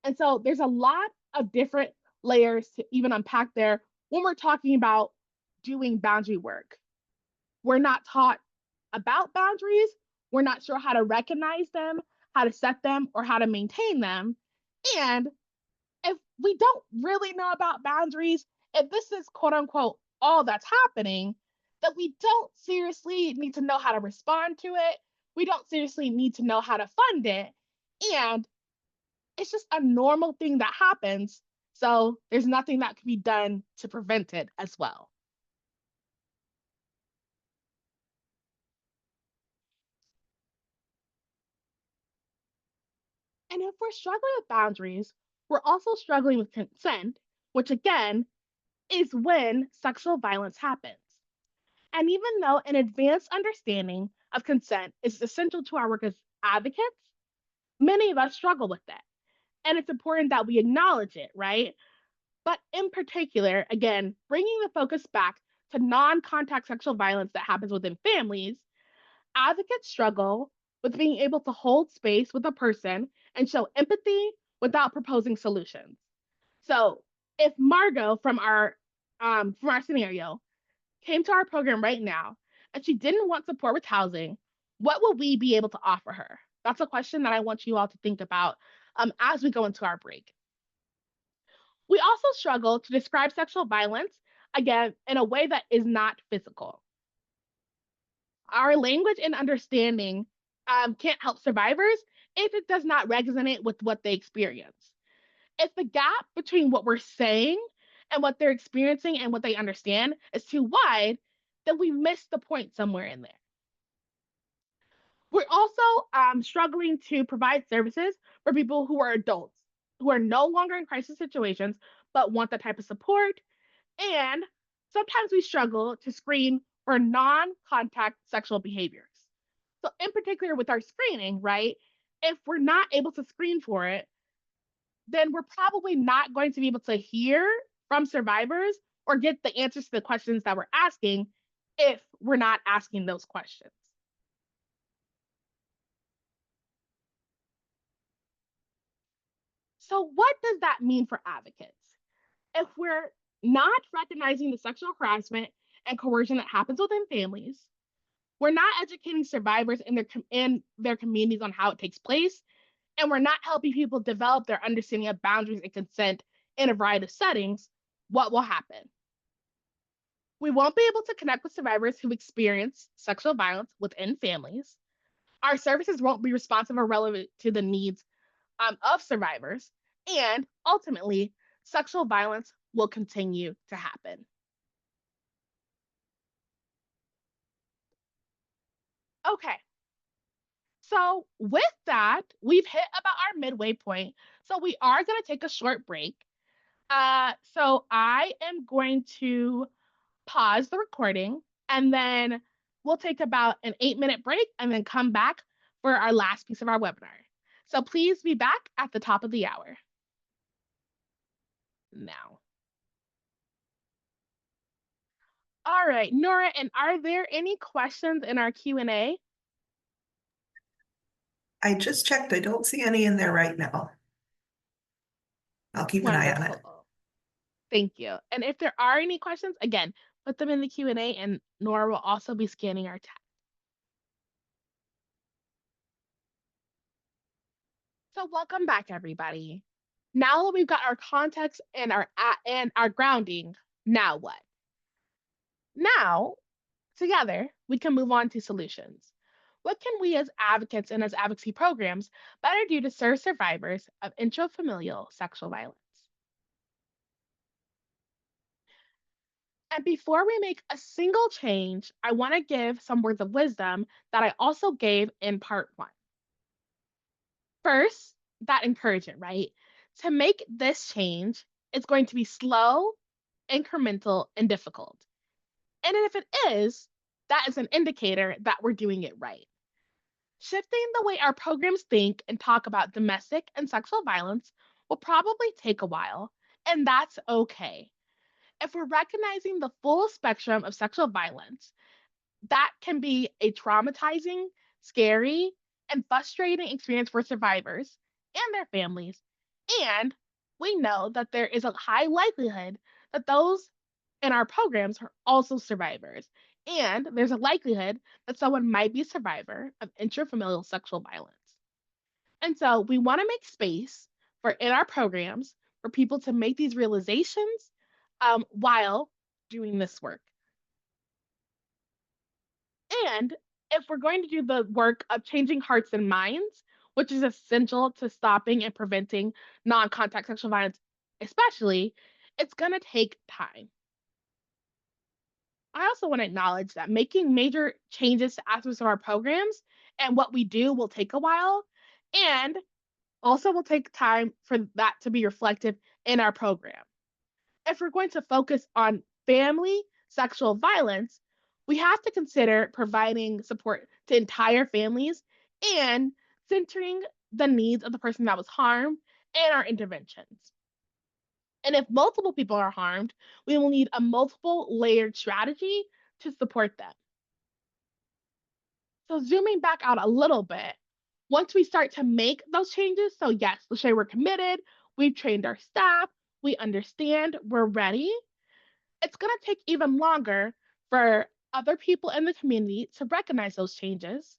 And so there's a lot of different layers to even unpack there when we're talking about doing boundary work. We're not taught about boundaries. We're not sure how to recognize them, how to set them, or how to maintain them. And if we don't really know about boundaries, if this is quote unquote all that's happening, then we don't seriously need to know how to respond to it. We don't seriously need to know how to fund it. And it's just a normal thing that happens. So there's nothing that can be done to prevent it as well. And if we're struggling with boundaries, we're also struggling with consent, which again is when sexual violence happens. And even though an advanced understanding of consent is essential to our work as advocates, many of us struggle with that. And it's important that we acknowledge it, right? But in particular, again, bringing the focus back to non contact sexual violence that happens within families, advocates struggle with being able to hold space with a person and show empathy without proposing solutions. So, if Margot from our scenario came to our program right now and she didn't want support with housing, what would we be able to offer her? That's a question that I want you all to think about as we go into our break. We also struggle to describe sexual violence, again, in a way that is not physical. Our language and understanding can't help survivors if it does not resonate with what they experience. If the gap between what we're saying and what they're experiencing and what they understand is too wide, then we miss the point somewhere in there. We're also struggling to provide services for people who are adults, who are no longer in crisis situations, but want that type of support. And sometimes we struggle to screen for non contact sexual behaviors. So, in particular, with our screening, right? If we're not able to screen for it, then we're probably not going to be able to hear from survivors or get the answers to the questions that we're asking if we're not asking those questions. So, what does that mean for advocates? If we're not recognizing the sexual harassment and coercion that happens within families, we're not educating survivors in their communities on how it takes place, and we're not helping people develop their understanding of boundaries and consent in a variety of settings, what will happen? We won't be able to connect with survivors who experience sexual violence within families. Our services won't be responsive or relevant to the needs of survivors. And ultimately, sexual violence will continue to happen. Okay, so with that, we've hit about our midway point. So we are going to take a short break. So I am going to pause the recording and then we'll take about an 8-minute break and then come back for our last piece of our webinar. So please be back at the top of the hour now. All right, Nora, and are there any questions in our Q&A? I just checked. I don't see any in there right now. I'll keep an eye on it. Wonderful. Thank you. And if there are any questions, again, put them in the Q&A and Nora will also be scanning our chat. So welcome back, everybody. Now that we've got our context and our grounding, now what? Now, together, we can move on to solutions. What can we as advocates and as advocacy programs better do to serve survivors of intrafamilial sexual violence? And before we make a single change, I want to give some words of wisdom that I also gave in part one. First, that encouragement, right? To make this change, it's going to be slow, incremental, and difficult. And if it is, that is an indicator that we're doing it right. Shifting the way our programs think and talk about domestic and sexual violence will probably take a while, and that's okay. If we're recognizing the full spectrum of sexual violence, that can be a traumatizing, scary, and frustrating experience for survivors and their families. And we know that there is a high likelihood that those in our programs are also survivors. And there's a likelihood that someone might be a survivor of intrafamilial sexual violence. And so we want to make space for in our programs for people to make these realizations while doing this work. And if we're going to do the work of changing hearts and minds, which is essential to stopping and preventing non contact sexual violence, especially, it's going to take time. I also want to acknowledge that making major changes to aspects of our programs and what we do will take a while, and also will take time for that to be reflective in our program. If we're going to focus on family sexual violence, we have to consider providing support to entire families and centering the needs of the person that was harmed in our interventions. And if multiple people are harmed, we will need a multiple layered strategy to support them. So, zooming back out a little bit, once we start to make those changes, so yes, let's say we're committed, we've trained our staff, we understand, we're ready, it's going to take even longer for other people in the community to recognize those changes,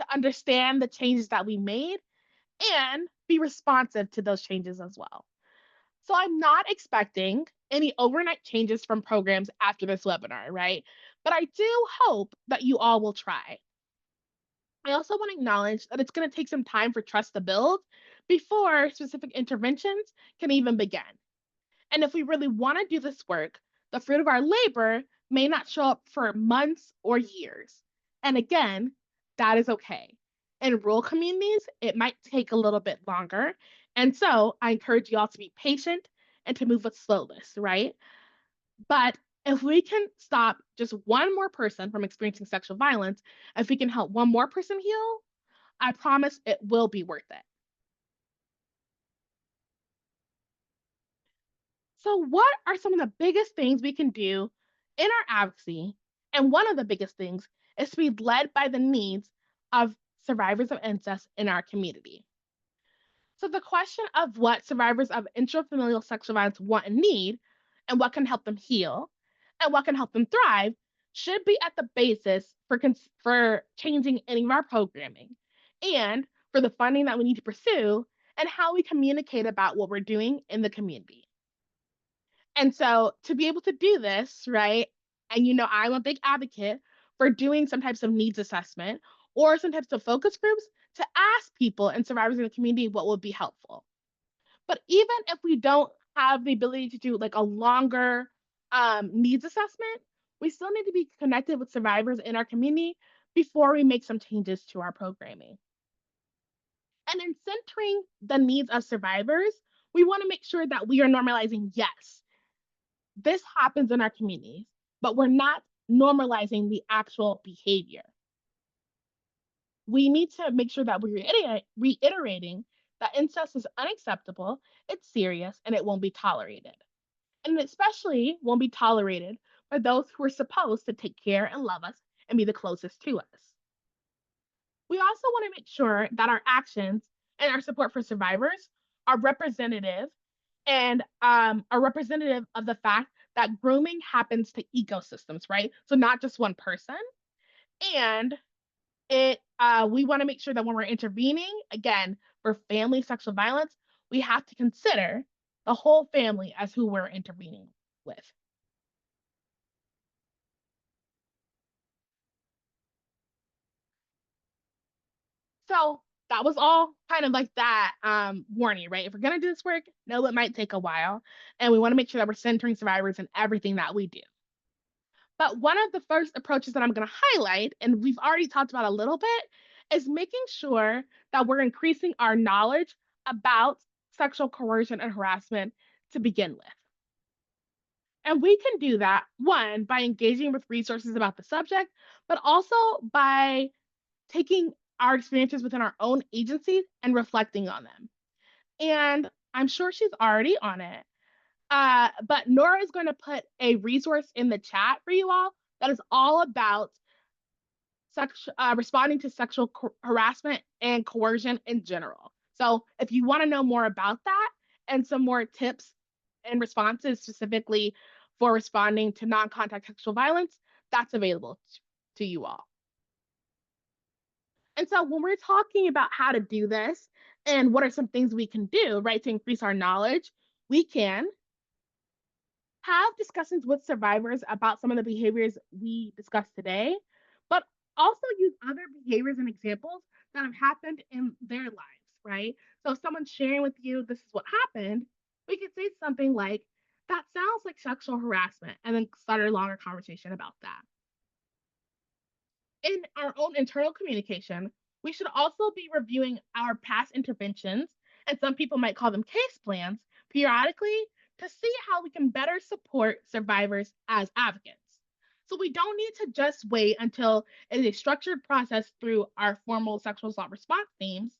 to understand the changes that we made and be responsive to those changes as well. So I'm not expecting any overnight changes from programs after this webinar, right? But I do hope that you all will try. I also want to acknowledge that it's going to take some time for trust to build before specific interventions can even begin. And if we really want to do this work, the fruit of our labor may not show up for months or years. And again, that is okay. In rural communities, it might take a little bit longer. And so I encourage you all to be patient and to move with slowness, right? But if we can stop just one more person from experiencing sexual violence, if we can help one more person heal, I promise it will be worth it. So, what are some of the biggest things we can do in our advocacy? And one of the biggest things is to be led by the needs of survivors of incest in our community. So, the question of what survivors of intrafamilial sexual violence want and need, and what can help them heal, and what can help them thrive, should be at the basis for changing any of our programming and for the funding that we need to pursue and how we communicate about what we're doing in the community. And so to be able to do this, right? And I'm a big advocate for doing some types of needs assessment or some types of focus groups to ask people and survivors in the community what would be helpful. But even if we don't have the ability to do like a longer needs assessment, we still need to be connected with survivors in our community before we make some changes to our programming. And in centering the needs of survivors, we want to make sure that we are normalizing yes, this happens in our communities, but we're not normalizing the actual behavior. We need to make sure that we're reiterating that incest is unacceptable, it's serious, and it won't be tolerated. And it especially won't be tolerated by those who are supposed to take care and love us and be the closest to us. We also want to make sure that our actions and our support for survivors are representative and are representative of the fact that grooming happens to ecosystems, right? So not just one person. And we want to make sure that when we're intervening, again, for family sexual violence, we have to consider the whole family as who we're intervening with. So that was all kind of like that warning, right? If we're gonna do this work, know it might take a while, and we want to make sure that we're centering survivors in everything that we do. But one of the first approaches that I'm going to highlight, and we've already talked about a little bit, is making sure that we're increasing our knowledge about sexual coercion and harassment to begin with. And we can do that, one, by engaging with resources about the subject, but also by taking our experiences within our own agencies and reflecting on them. And I'm sure she's already on it. But Nora is going to put a resource in the chat for you all that is all about responding to sexual harassment and coercion in general. So if you want to know more about that and some more tips and responses specifically for responding to non-contact sexual violence, that's available to you all. And so when we're talking about how to do this and what are some things we can do, right, to increase our knowledge, we can have discussions with survivors about some of the behaviors we discussed today, but also use other behaviors and examples that have happened in their lives, right? So if someone's sharing with you, this is what happened, we could say something like, that sounds like sexual harassment, and then start a longer conversation about that. In our own internal communication, we should also be reviewing our past interventions, and some people might call them case plans, periodically to see how we can better support survivors as advocates. So we don't need to just wait until it is a structured process through our formal sexual assault response teams.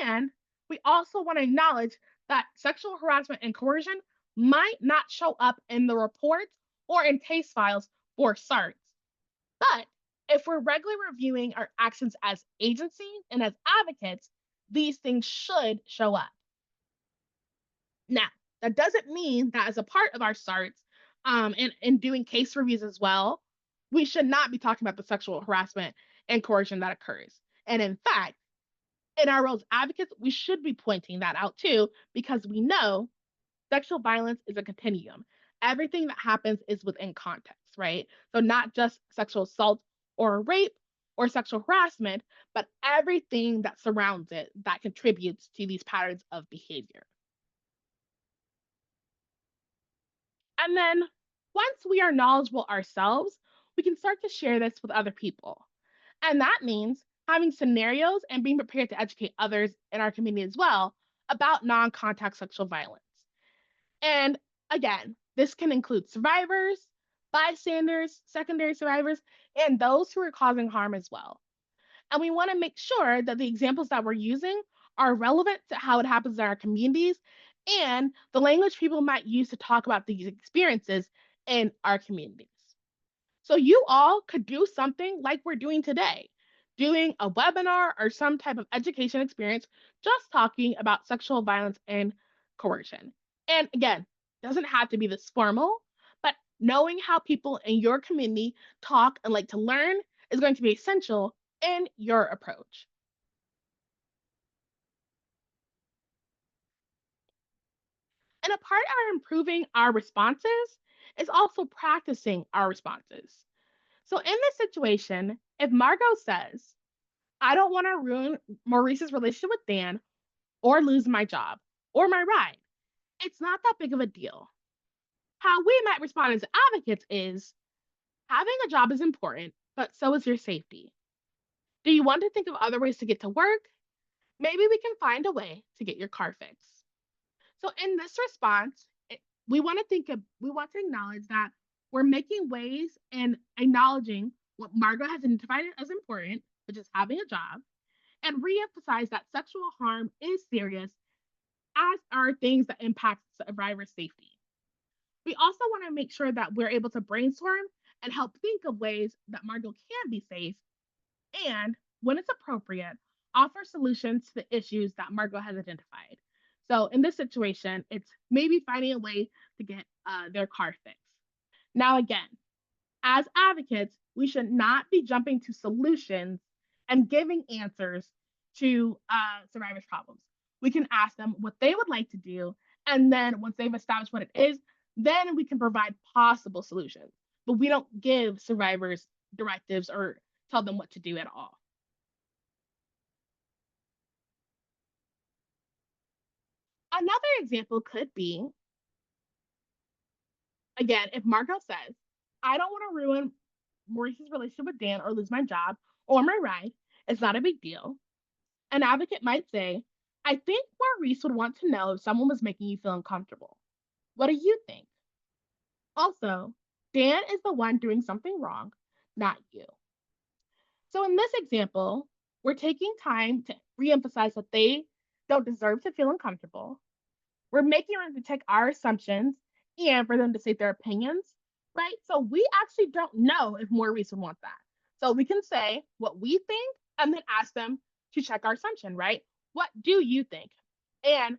And we also want to acknowledge that sexual harassment and coercion might not show up in the reports or in case files for SARTs. But if we're regularly reviewing our actions as agencies and as advocates, these things should show up. Now, that doesn't mean that as a part of our SARTs and in doing case reviews as well, we should not be talking about the sexual harassment and coercion that occurs. And in fact, in our role as advocates, we should be pointing that out too, because we know sexual violence is a continuum. Everything that happens is within context, right? So, not just sexual assault or rape or sexual harassment, but everything that surrounds it that contributes to these patterns of behavior. And then once we are knowledgeable ourselves, we can start to share this with other people. And that means having scenarios and being prepared to educate others in our community as well about non contact sexual violence. And again, this can include survivors, bystanders, secondary survivors, and those who are causing harm as well. And we want to make sure that the examples that we're using are relevant to how it happens in our communities and the language people might use to talk about these experiences in our communities. So you all could do something like we're doing today, doing a webinar or some type of education experience just talking about sexual violence and coercion. And again, doesn't have to be this formal, but knowing how people in your community talk and like to learn is going to be essential in your approach. And a part of improving our responses is also practicing our responses. So in this situation, if Margot says, I don't want to ruin Maurice's relationship with Dan or lose my job or my ride, it's not that big of a deal. How we might respond as advocates is having a job is important, but so is your safety. Do you want to think of other ways to get to work? Maybe we can find a way to get your car fixed. So in this response, we want to acknowledge that we're making ways and acknowledging what Margot has identified as important, which is having a job, and reemphasize that sexual harm is serious, as are things that impact survivor safety. We also want to make sure that we're able to brainstorm and help think of ways that Margot can be safe and, when it's appropriate, offer solutions to the issues that Margot has identified. So, in this situation, it's maybe finding a way to get their car fixed. Now, again, as advocates, we should not be jumping to solutions and giving answers to survivors' problems. We can ask them what they would like to do, and then once they've established what it is, then we can provide possible solutions. But we don't give survivors directives or tell them what to do at all. Another example could be, again, if Margot says, I don't want to ruin Maurice's relationship with Dan or lose my job or my ride, it's not a big deal. An advocate might say, I think Maurice would want to know if someone was making you feel uncomfortable. What do you think? Also, Dan is the one doing something wrong, not you. So in this example, we're taking time to reemphasize that they don't deserve to feel uncomfortable. We're making room to take our assumptions and for them to state their opinions, right? So we actually don't know if Maurice would want that. So we can say what we think and then ask them to check our assumption, right? What do you think? And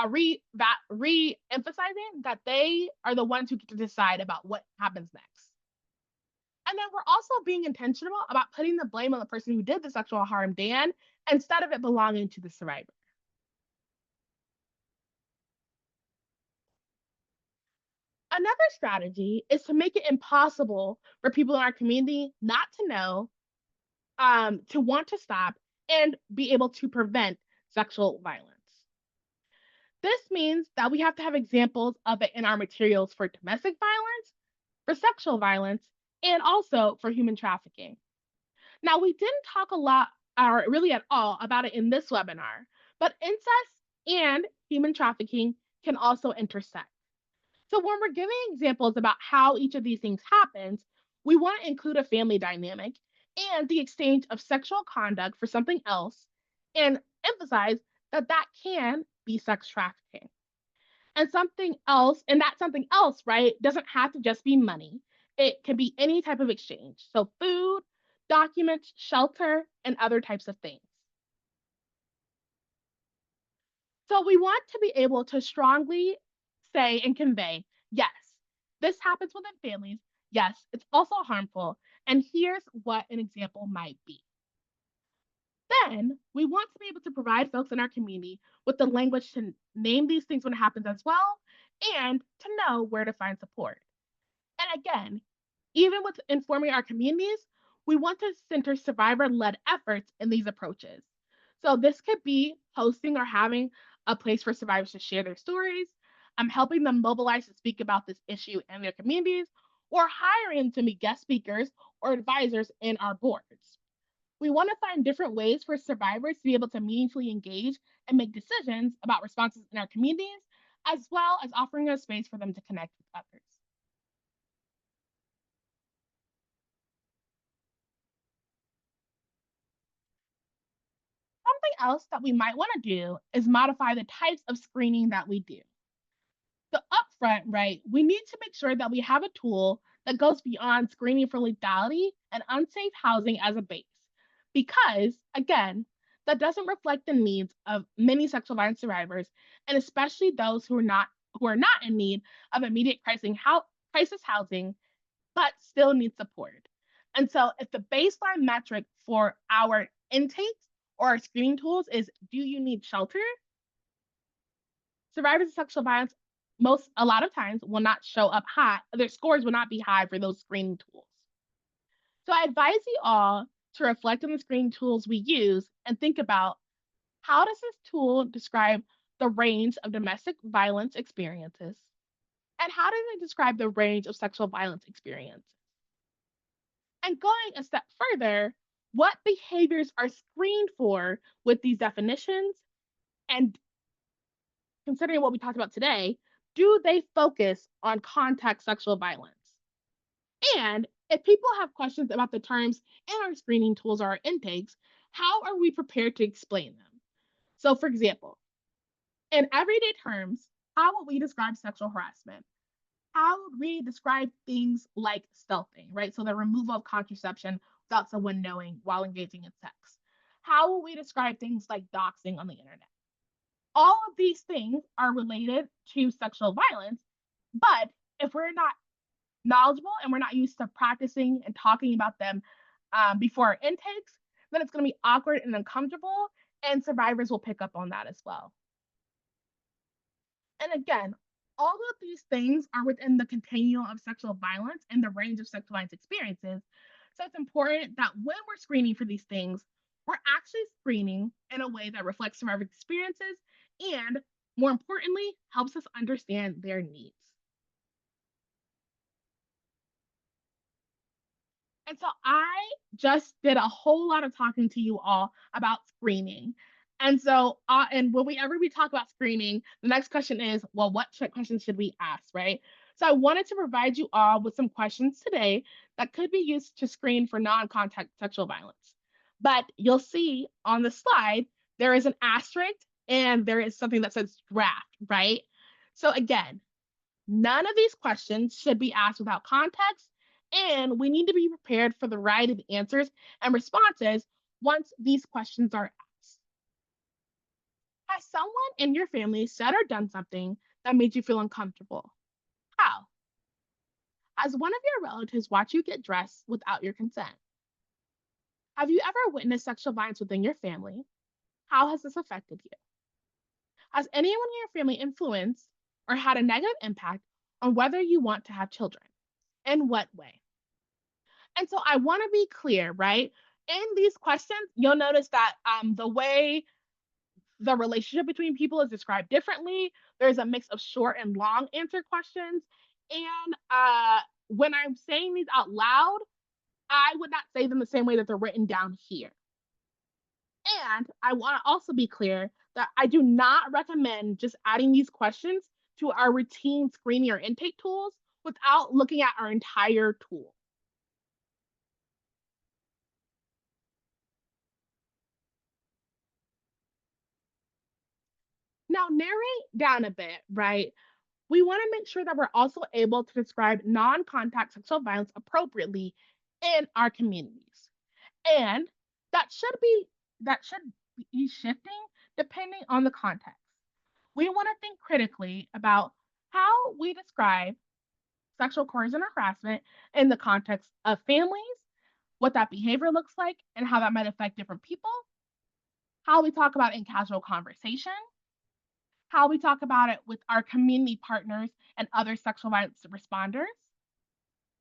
re-emphasizing that they are the ones who get to decide about what happens next. And then we're also being intentional about putting the blame on the person who did the sexual harm, Dan, instead of it belonging to the survivor. Another strategy is to make it impossible for people in our community not to know, to want to stop, and be able to prevent sexual violence. This means that we have to have examples of it in our materials for domestic violence, for sexual violence, and also for human trafficking. Now, we didn't talk a lot or really at all about it in this webinar, but incest and human trafficking can also intersect. So when we're giving examples about how each of these things happens, we want to include a family dynamic and the exchange of sexual conduct for something else and emphasize that that can be sex trafficking. And that something else, right, doesn't have to just be money. It can be any type of exchange. So food, documents, shelter, and other types of things. So we want to be able to strongly say and convey, yes, this happens within families. Yes, it's also harmful. And here's what an example might be. Then we want to be able to provide folks in our community with the language to name these things when it happens as well and to know where to find support. And again, even with informing our communities, we want to center survivor led efforts in these approaches. So, this could be hosting or having a place for survivors to share their stories, helping them mobilize to speak about this issue in their communities, or hiring them to be guest speakers or advisors in our boards. We want to find different ways for survivors to be able to meaningfully engage and make decisions about responses in our communities, as well as offering a space for them to connect with others. Something else that we might want to do is modify the types of screening that we do. So, upfront, right, we need to make sure that we have a tool that goes beyond screening for lethality and unsafe housing as a base. Because, again, that doesn't reflect the needs of many sexual violence survivors, and especially those who are not in need of immediate crisis housing, but still need support. And so, if the baseline metric for our intakes or our screening tools is do you need shelter? Survivors of sexual violence most a lot of times will not show up high. Their scores will not be high for those screening tools. So I advise you all to reflect on the screening tools we use and think about how does this tool describe the range of domestic violence experiences and how does it describe the range of sexual violence experience? And going a step further, what behaviors are screened for with these definitions? And considering what we talked about today, do they focus on contact sexual violence? And if people have questions about the terms in our screening tools or our intakes, how are we prepared to explain them? So, for example, in everyday terms, how would we describe sexual harassment? How would we describe things like stealthing, right? So, the removal of contraception without someone knowing while engaging in sex. How will we describe things like doxing on the internet? All of these things are related to sexual violence, but if we're not knowledgeable and we're not used to practicing and talking about them before our intakes, then it's going to be awkward and uncomfortable, and survivors will pick up on that as well. And again, all of these things are within the continuum of sexual violence and the range of sexual violence experiences. So it's important that when we're screening for these things, we're actually screening in a way that reflects survivor experiences and, more importantly, helps us understand their needs. And so I just did a whole lot of talking to you all about screening. And whenever we talk about screening, the next question is, well, questions should we ask, right? So I wanted to provide you all with some questions today that could be used to screen for non-contact sexual violence. But you'll see on the slide, there is an asterisk and there is something that says draft, right? So again, none of these questions should be asked without context, and we need to be prepared for the variety of answers and responses once these questions are asked. Has someone in your family said or done something that made you feel uncomfortable? How? Has one of your relatives watched you get dressed without your consent? Have you ever witnessed sexual violence within your family? How has this affected you? Has anyone in your family influenced or had a negative impact on whether you want to have children? In what way? And so I want to be clear, right? In these questions, you'll notice that the way the relationship between people is described differently. There's a mix of short and long answer questions. And when I'm saying these out loud, I would not say them the same way that they're written down here. And I want to also be clear that I do not recommend just adding these questions to our routine screening or intake tools without looking at our entire tool. Now, narrate down a bit, right? We want to make sure that we're also able to describe non contact sexual violence appropriately in our communities. And that should be that should be shifting depending on the context. We want to think critically about how we describe sexual coercion or harassment in the context of families, what that behavior looks like, and how that might affect different people. how we talk about it in casual conversation, how we talk about it with our community partners and other sexual violence responders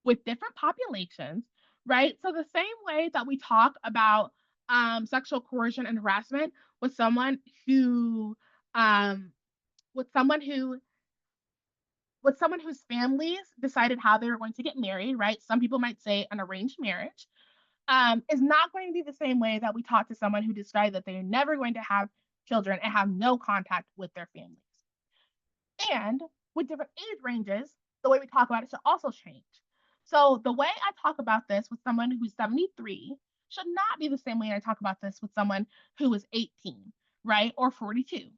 with different populations, right? So the same way that we talk about sexual coercion and harassment with um, with someone who with someone whose families decided how they were going to get married, right? Some people might say an arranged marriage, is not going to be the same way that we talk to someone who decided that they're never going to have children and have no contact with their families. And with different age ranges, the way we talk about it should also change. So the way I talk about this with someone who's 73 should not be the same way I talk about this with someone who is 18, right? Or 42.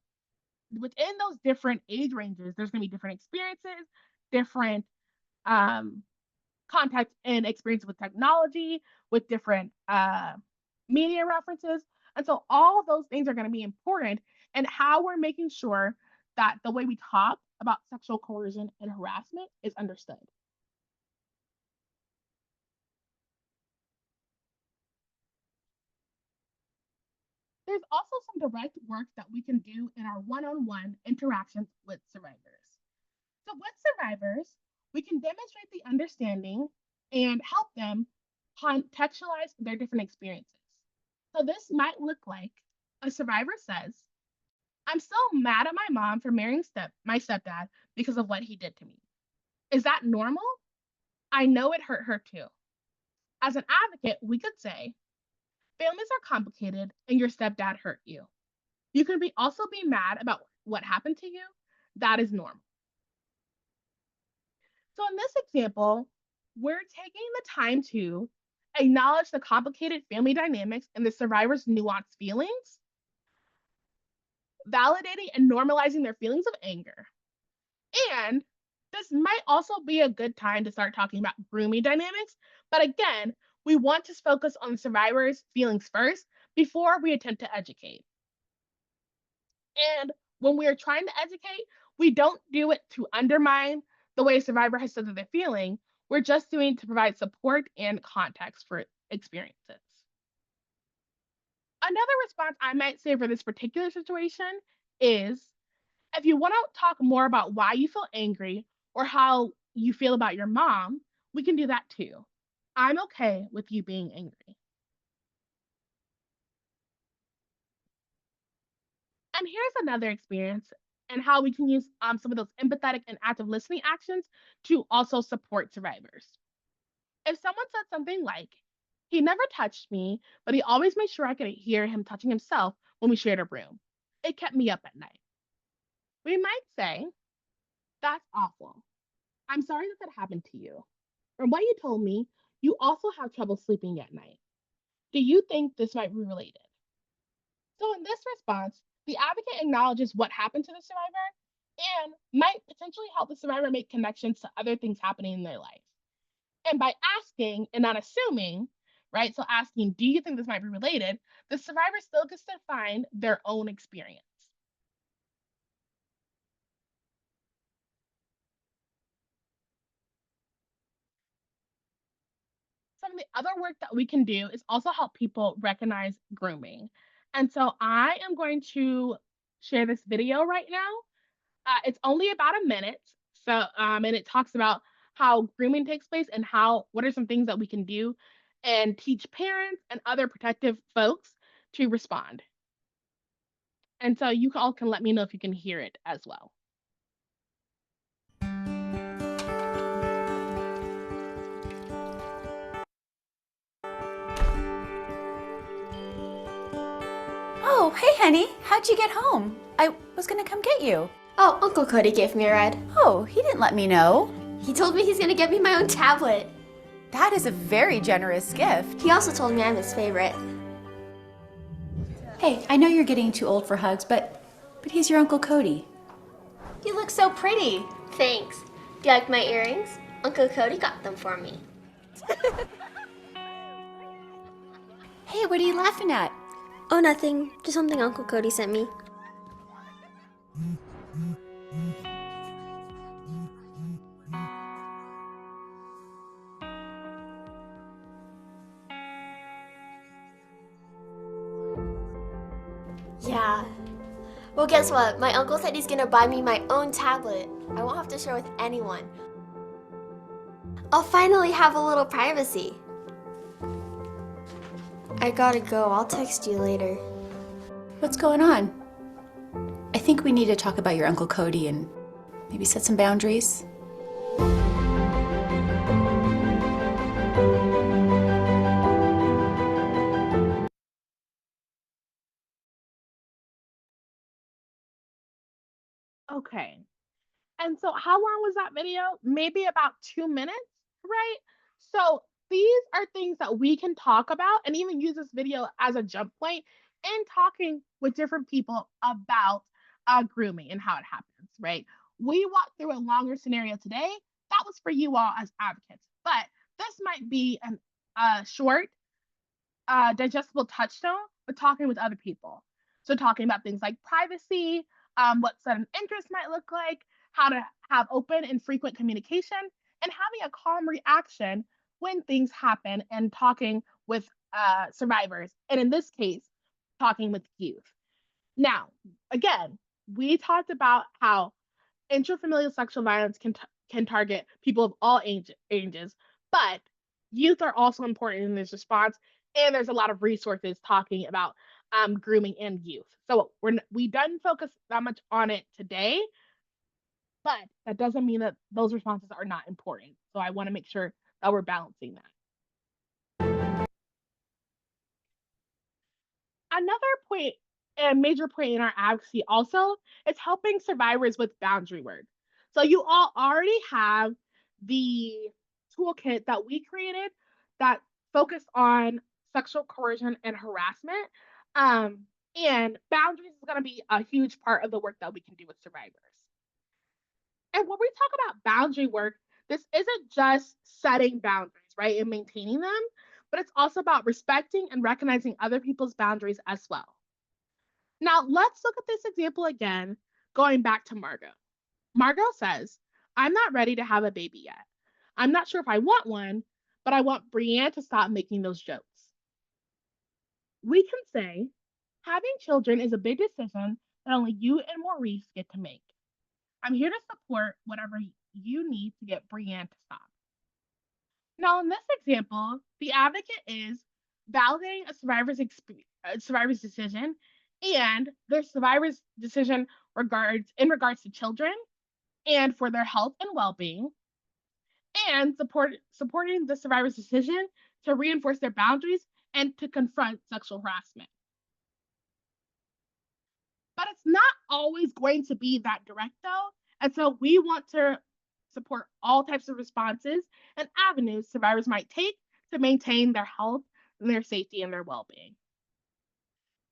Within those different age ranges, there's going to be different experiences, different um, context and experience with technology, with different media references. And so all of those things are going to be important and how we're making sure that the way we talk about sexual coercion and harassment is understood. There's also some direct work that we can do in our one on one interactions with survivors. So, with survivors, we can demonstrate the understanding and help them contextualize their different experiences. So, this might look like a survivor says, I'm so mad at my mom for marrying my stepdad because of what he did to me. Is that normal? I know it hurt her too. As an advocate, we could say, families are complicated and your stepdad hurt you. You can also be mad about what happened to you. That is normal. So in this example, we're taking the time to acknowledge the complicated family dynamics and the survivor's nuanced feelings, validating and normalizing their feelings of anger. And this might also be a good time to start talking about grooming dynamics. But again, we want to focus on the survivor's feelings first before we attempt to educate. And when we are trying to educate, we don't do it to undermine the way a survivor has said that they're feeling. We're just doing to provide support and context for experiences. Another response I might say for this particular situation is if you want to talk more about why you feel angry or how you feel about your mom, we can do that too. I'm okay with you being angry. And here's another experience and how we can use some of those empathetic and active listening actions to also support survivors. If someone said something like, he never touched me, but he always made sure I could hear him touching himself when we shared a room. It kept me up at night. We might say, that's awful. I'm sorry that that happened to you. From what you told me, you also have trouble sleeping at night. Do you think this might be related? So, in this response, the advocate acknowledges what happened to the survivor and might potentially help the survivor make connections to other things happening in their life. And by asking and not assuming, right? So, asking, do you think this might be related? The survivor still gets to find their own experience. Some of the other work that we can do is also help people recognize grooming. And so I am going to share this video right now. It's only about a minute. So, and it talks about how grooming takes place and what are some things that we can do and teach parents and other protective folks to respond. And so you all can let me know if you can hear it as well. Oh, hey, honey. How'd you get home? I was gonna come get you. Oh, Uncle Cody gave me a ride. Oh, he didn't let me know. He told me he's gonna get me my own tablet. That is a very generous gift. He also told me I'm his favorite. Hey, I know you're getting too old for hugs, but he's your Uncle Cody. You look so pretty. Thanks. Do you like my earrings? Uncle Cody got them for me. Hey, what are you laughing at? Oh, nothing. Just something Uncle Cody sent me. Well, guess what? My uncle said he's gonna buy me my own tablet. I won't have to share with anyone. I'll finally have a little privacy. I gotta go. I'll text you later. What's going on? I think we need to talk about your Uncle Cody and maybe set some boundaries. Okay. And so how long was that video? Maybe about 2 minutes, right? So these are things that we can talk about and even use this video as a jump point in talking with different people about grooming and how it happens, right? We walked through a longer scenario today. That was for you all as advocates, but this might be a short digestible touchstone, but talking with other people. So talking about things like privacy, what sudden interest might look like, how to have open and frequent communication, and having a calm reaction when things happen, and talking with survivors, and in this case, talking with youth. Now, again, we talked about how intrafamilial sexual violence can target people of all ages, but youth are also important in this response, and there's a lot of resources talking about grooming and youth. So we didn't focus that much on it today, but that doesn't mean that those responses are not important. So I want to make sure that we're balancing that. Another point, a major point in our advocacy also, is helping survivors with boundary work. So you all already have the toolkit that we created that focused on sexual coercion and harassment. And boundaries is going to be a huge part of the work that we can do with survivors. And when we talk about boundary work, this isn't just setting boundaries, right, and maintaining them, but it's also about respecting and recognizing other people's boundaries as well. Now, let's look at this example again, going back to Margot. Margot says, I'm not ready to have a baby yet. I'm not sure if I want one, but I want Brienne to stop making those jokes. We can say, having children is a big decision that only you and Maurice get to make. I'm here to support whatever you need to get Brienne to stop. Now, in this example, the advocate is validating a survivor's decision and their survivor's decision in regards to children and for their health and well-being, and supporting the survivor's decision to reinforce their boundaries and to confront sexual harassment. But it's not always going to be that direct, though. And so we want to support all types of responses and avenues survivors might take to maintain their health, and their safety, and their well being.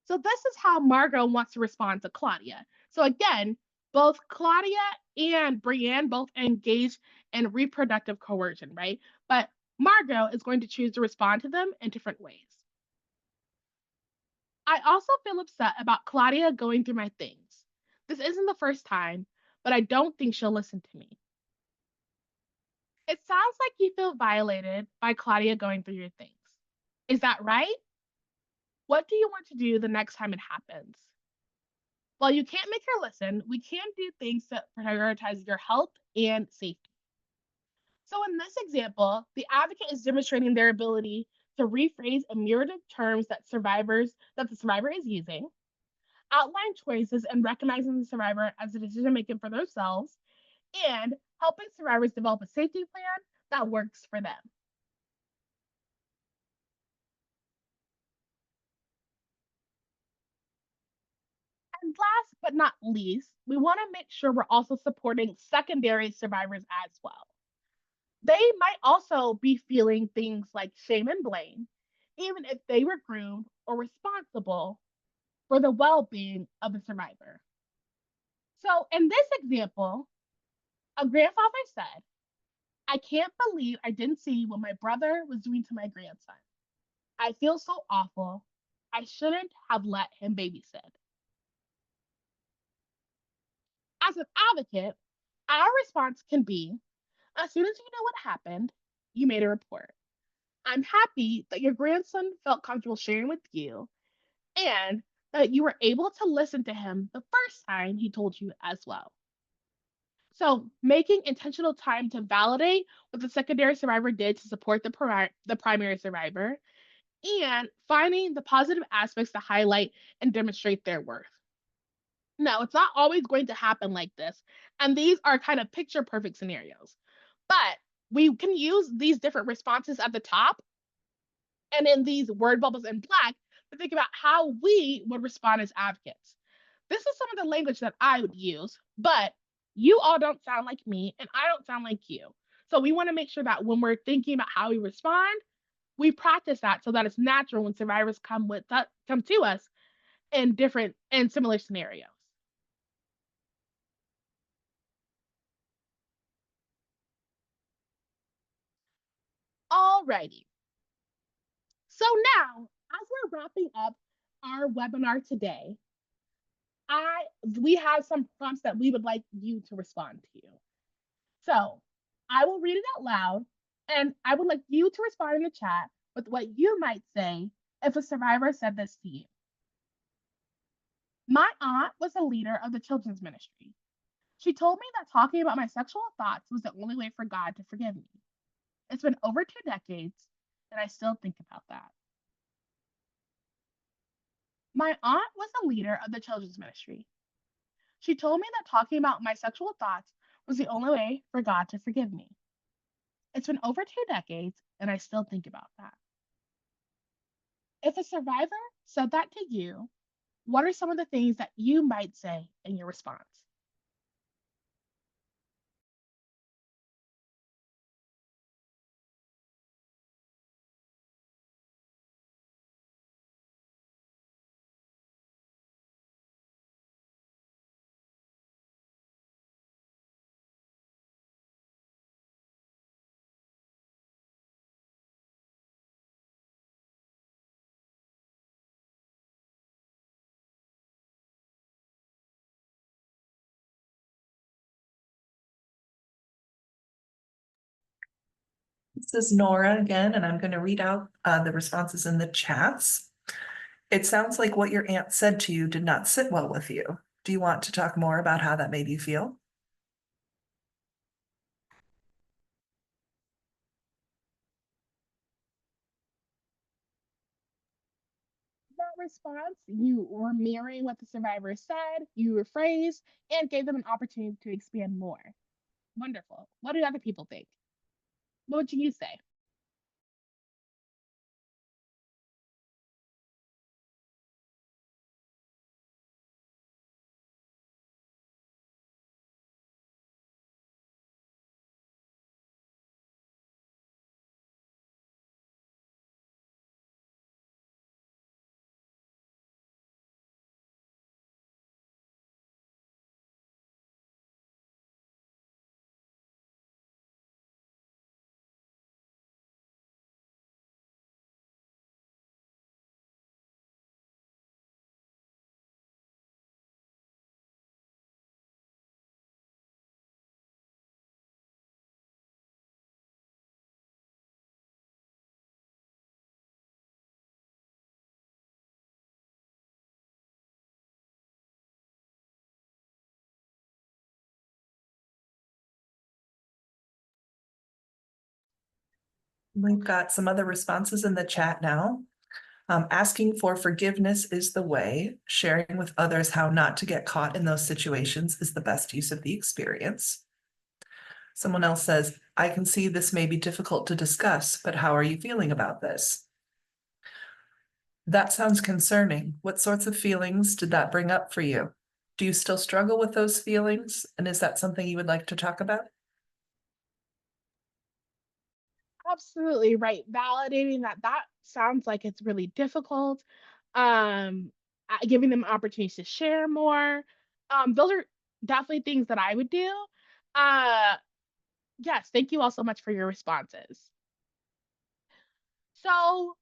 So, this is how Margot wants to respond to Claudia. So, again, both Claudia and Brienne both engage in reproductive coercion, right? But Margot is going to choose to respond to them in different ways. I also feel upset about Claudia going through my things. This isn't the first time, but I don't think she'll listen to me. It sounds like you feel violated by Claudia going through your things. Is that right? What do you want to do the next time it happens? While you can't make her listen, we can do things to prioritize your health and safety. So, in this example, the advocate is demonstrating their ability to rephrase a myriad of terms that the survivor is using, outline choices and recognizing the survivor as a decision maker for themselves, and helping survivors develop a safety plan that works for them. And last but not least, we want to make sure we're also supporting secondary survivors as well. They might also be feeling things like shame and blame, even if they were groomed or responsible for the well being of the survivor. So, in this example, a grandfather said, I can't believe I didn't see what my brother was doing to my grandson. I feel so awful. I shouldn't have let him babysit. As an advocate, our response can be, as soon as you know what happened, you made a report. I'm happy that your grandson felt comfortable sharing with you, and that you were able to listen to him the first time he told you as well. So, making intentional time to validate what the secondary survivor did to support the primary survivor, and finding the positive aspects to highlight and demonstrate their worth. Now, it's not always going to happen like this, and these are kind of picture perfect scenarios. But we can use these different responses at the top and in these word bubbles in black to think about how we would respond as advocates. This is some of the language that I would use, but you all don't sound like me and I don't sound like you. So we want to make sure that when we're thinking about how we respond, we practice that so that it's natural when survivors come to us in different and similar scenarios. Alrighty. So now, as we're wrapping up our webinar today, I we have some prompts that we would like you to respond to. So I will read it out loud, and I would like you to respond in the chat with what you might say if a survivor said this to you. My aunt was a leader of the children's ministry. She told me that talking about my sexual thoughts was the only way for God to forgive me. It's been over 2 decades, and I still think about that. My aunt was a leader of the children's ministry. She told me that talking about my sexual thoughts was the only way for God to forgive me. It's been over 2 decades, and I still think about that. If a survivor said that to you, what are some of the things that you might say in your response? This is Nora again, and I'm going to read out the responses in the chats. It sounds like what your aunt said to you did not sit well with you. Do you want to talk more about how that made you feel? That response, you were mirroring what the survivor said, you rephrased, and gave them an opportunity to expand more. Wonderful. What did other people think? What would you say? We've got some other responses in the chat now. Asking for forgiveness is the way. Sharing with others how not to get caught in those situations is the best use of the experience. Someone else says, I can see this may be difficult to discuss, but how are you feeling about this? That sounds concerning. What sorts of feelings did that bring up for you? Do you still struggle with those feelings? And is that something you would like to talk about? Absolutely right. Validating that sounds like it's really difficult. Um, Giving them opportunities to share more. Those are definitely things that I would do. Uh, yes, thank you all so much for your responses. So,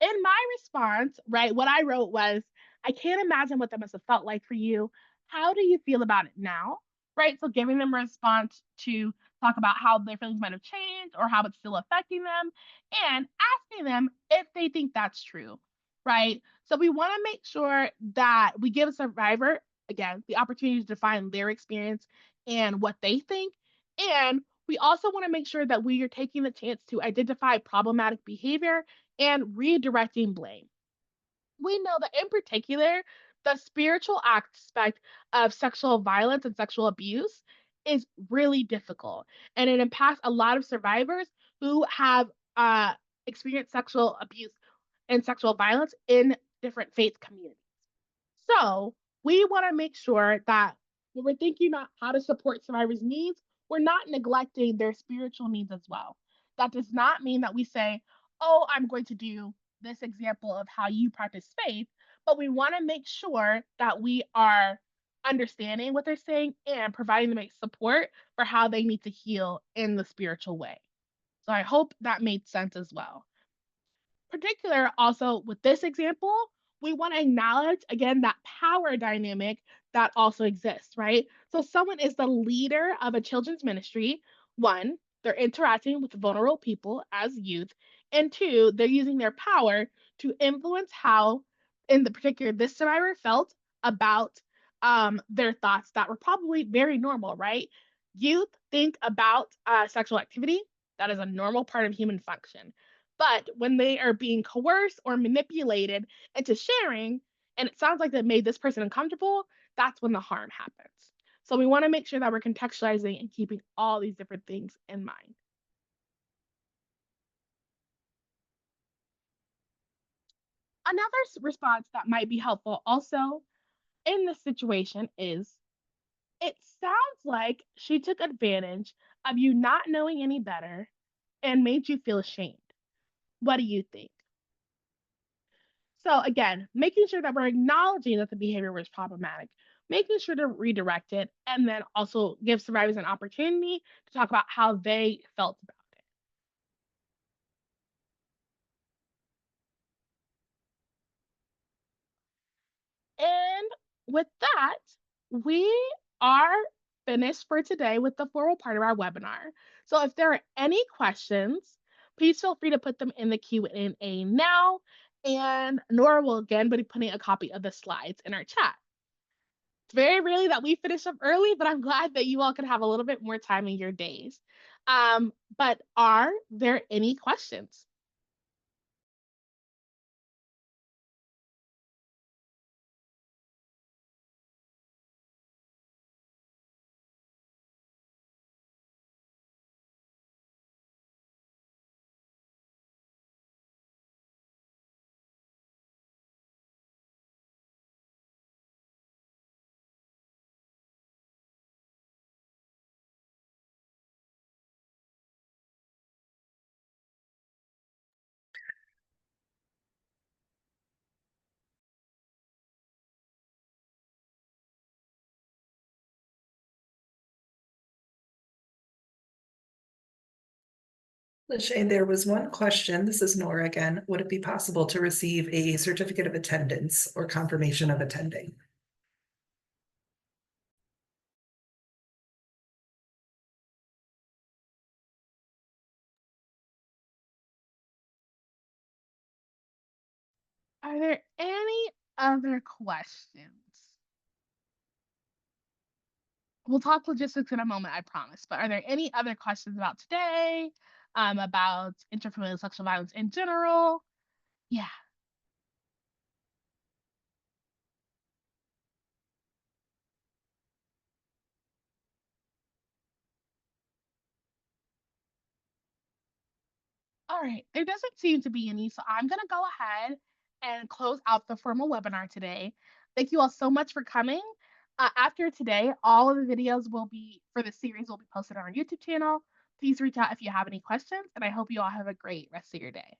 in my response, right, what I wrote was, I can't imagine what that must have felt like for you. How do you feel about it now? Right. So, giving them a response to talk about how their feelings might have changed or how it's still affecting them, and asking them if they think that's true. right? So we want to make sure that we give a survivor, again, the opportunity to define their experience and what they think. And we also want to make sure that we are taking the chance to identify problematic behavior and redirecting blame. We know that in particular, the spiritual aspect of sexual violence and sexual abuse is really difficult. And it impacts a lot of survivors who have experienced sexual abuse and sexual violence in different faith communities. So we want to make sure that when we're thinking about how to support survivors' needs, we're not neglecting their spiritual needs as well. That does not mean that we say, oh, I'm going to do this example of how you practice faith, but we want to make sure that we are understanding what they're saying and providing them support for how they need to heal in the spiritual way. So I hope that made sense as well. Particular also with this example, we want to acknowledge again that power dynamic that also exists, right? So someone is the leader of a children's ministry. One, they're interacting with vulnerable people as youth, and two, they're using their power to influence how, in the particular, this survivor felt about their thoughts that were probably very normal, right? Youth think about sexual activity. That is a normal part of human function, but when they are being coerced or manipulated into sharing, and it sounds like that made this person uncomfortable, that's when the harm happens. So we want to make sure that we're contextualizing and keeping all these different things in mind. Another response that might be helpful also in this situation is it sounds like she took advantage of you not knowing any better and made you feel ashamed. What do you think? So again, making sure that we're acknowledging that the behavior was problematic, making sure to redirect it, and then also give survivors an opportunity to talk about how they felt about it. And with that, we are finished for today with the formal part of our webinar. So if there are any questions, please feel free to put them in the Q&A now, and Nora will again be putting a copy of the slides in our chat. It's very rarely that we finish up early, but I'm glad that you all can have a little bit more time in your days. But are there any questions? Lachey, there was one question. This is Nora again. Would it be possible to receive a certificate of attendance or confirmation of attending? Are there any other questions? We'll talk logistics in a moment, I promise. But are there any other questions about today, about interfamilial sexual violence in general? Yeah. All right, there doesn't seem to be any, so I'm going to go ahead and close out the formal webinar today. Thank you all so much for coming. After today, all of the videos will be for the series will be posted on our YouTube channel. Please reach out if you have any questions, and I hope you all have a great rest of your day.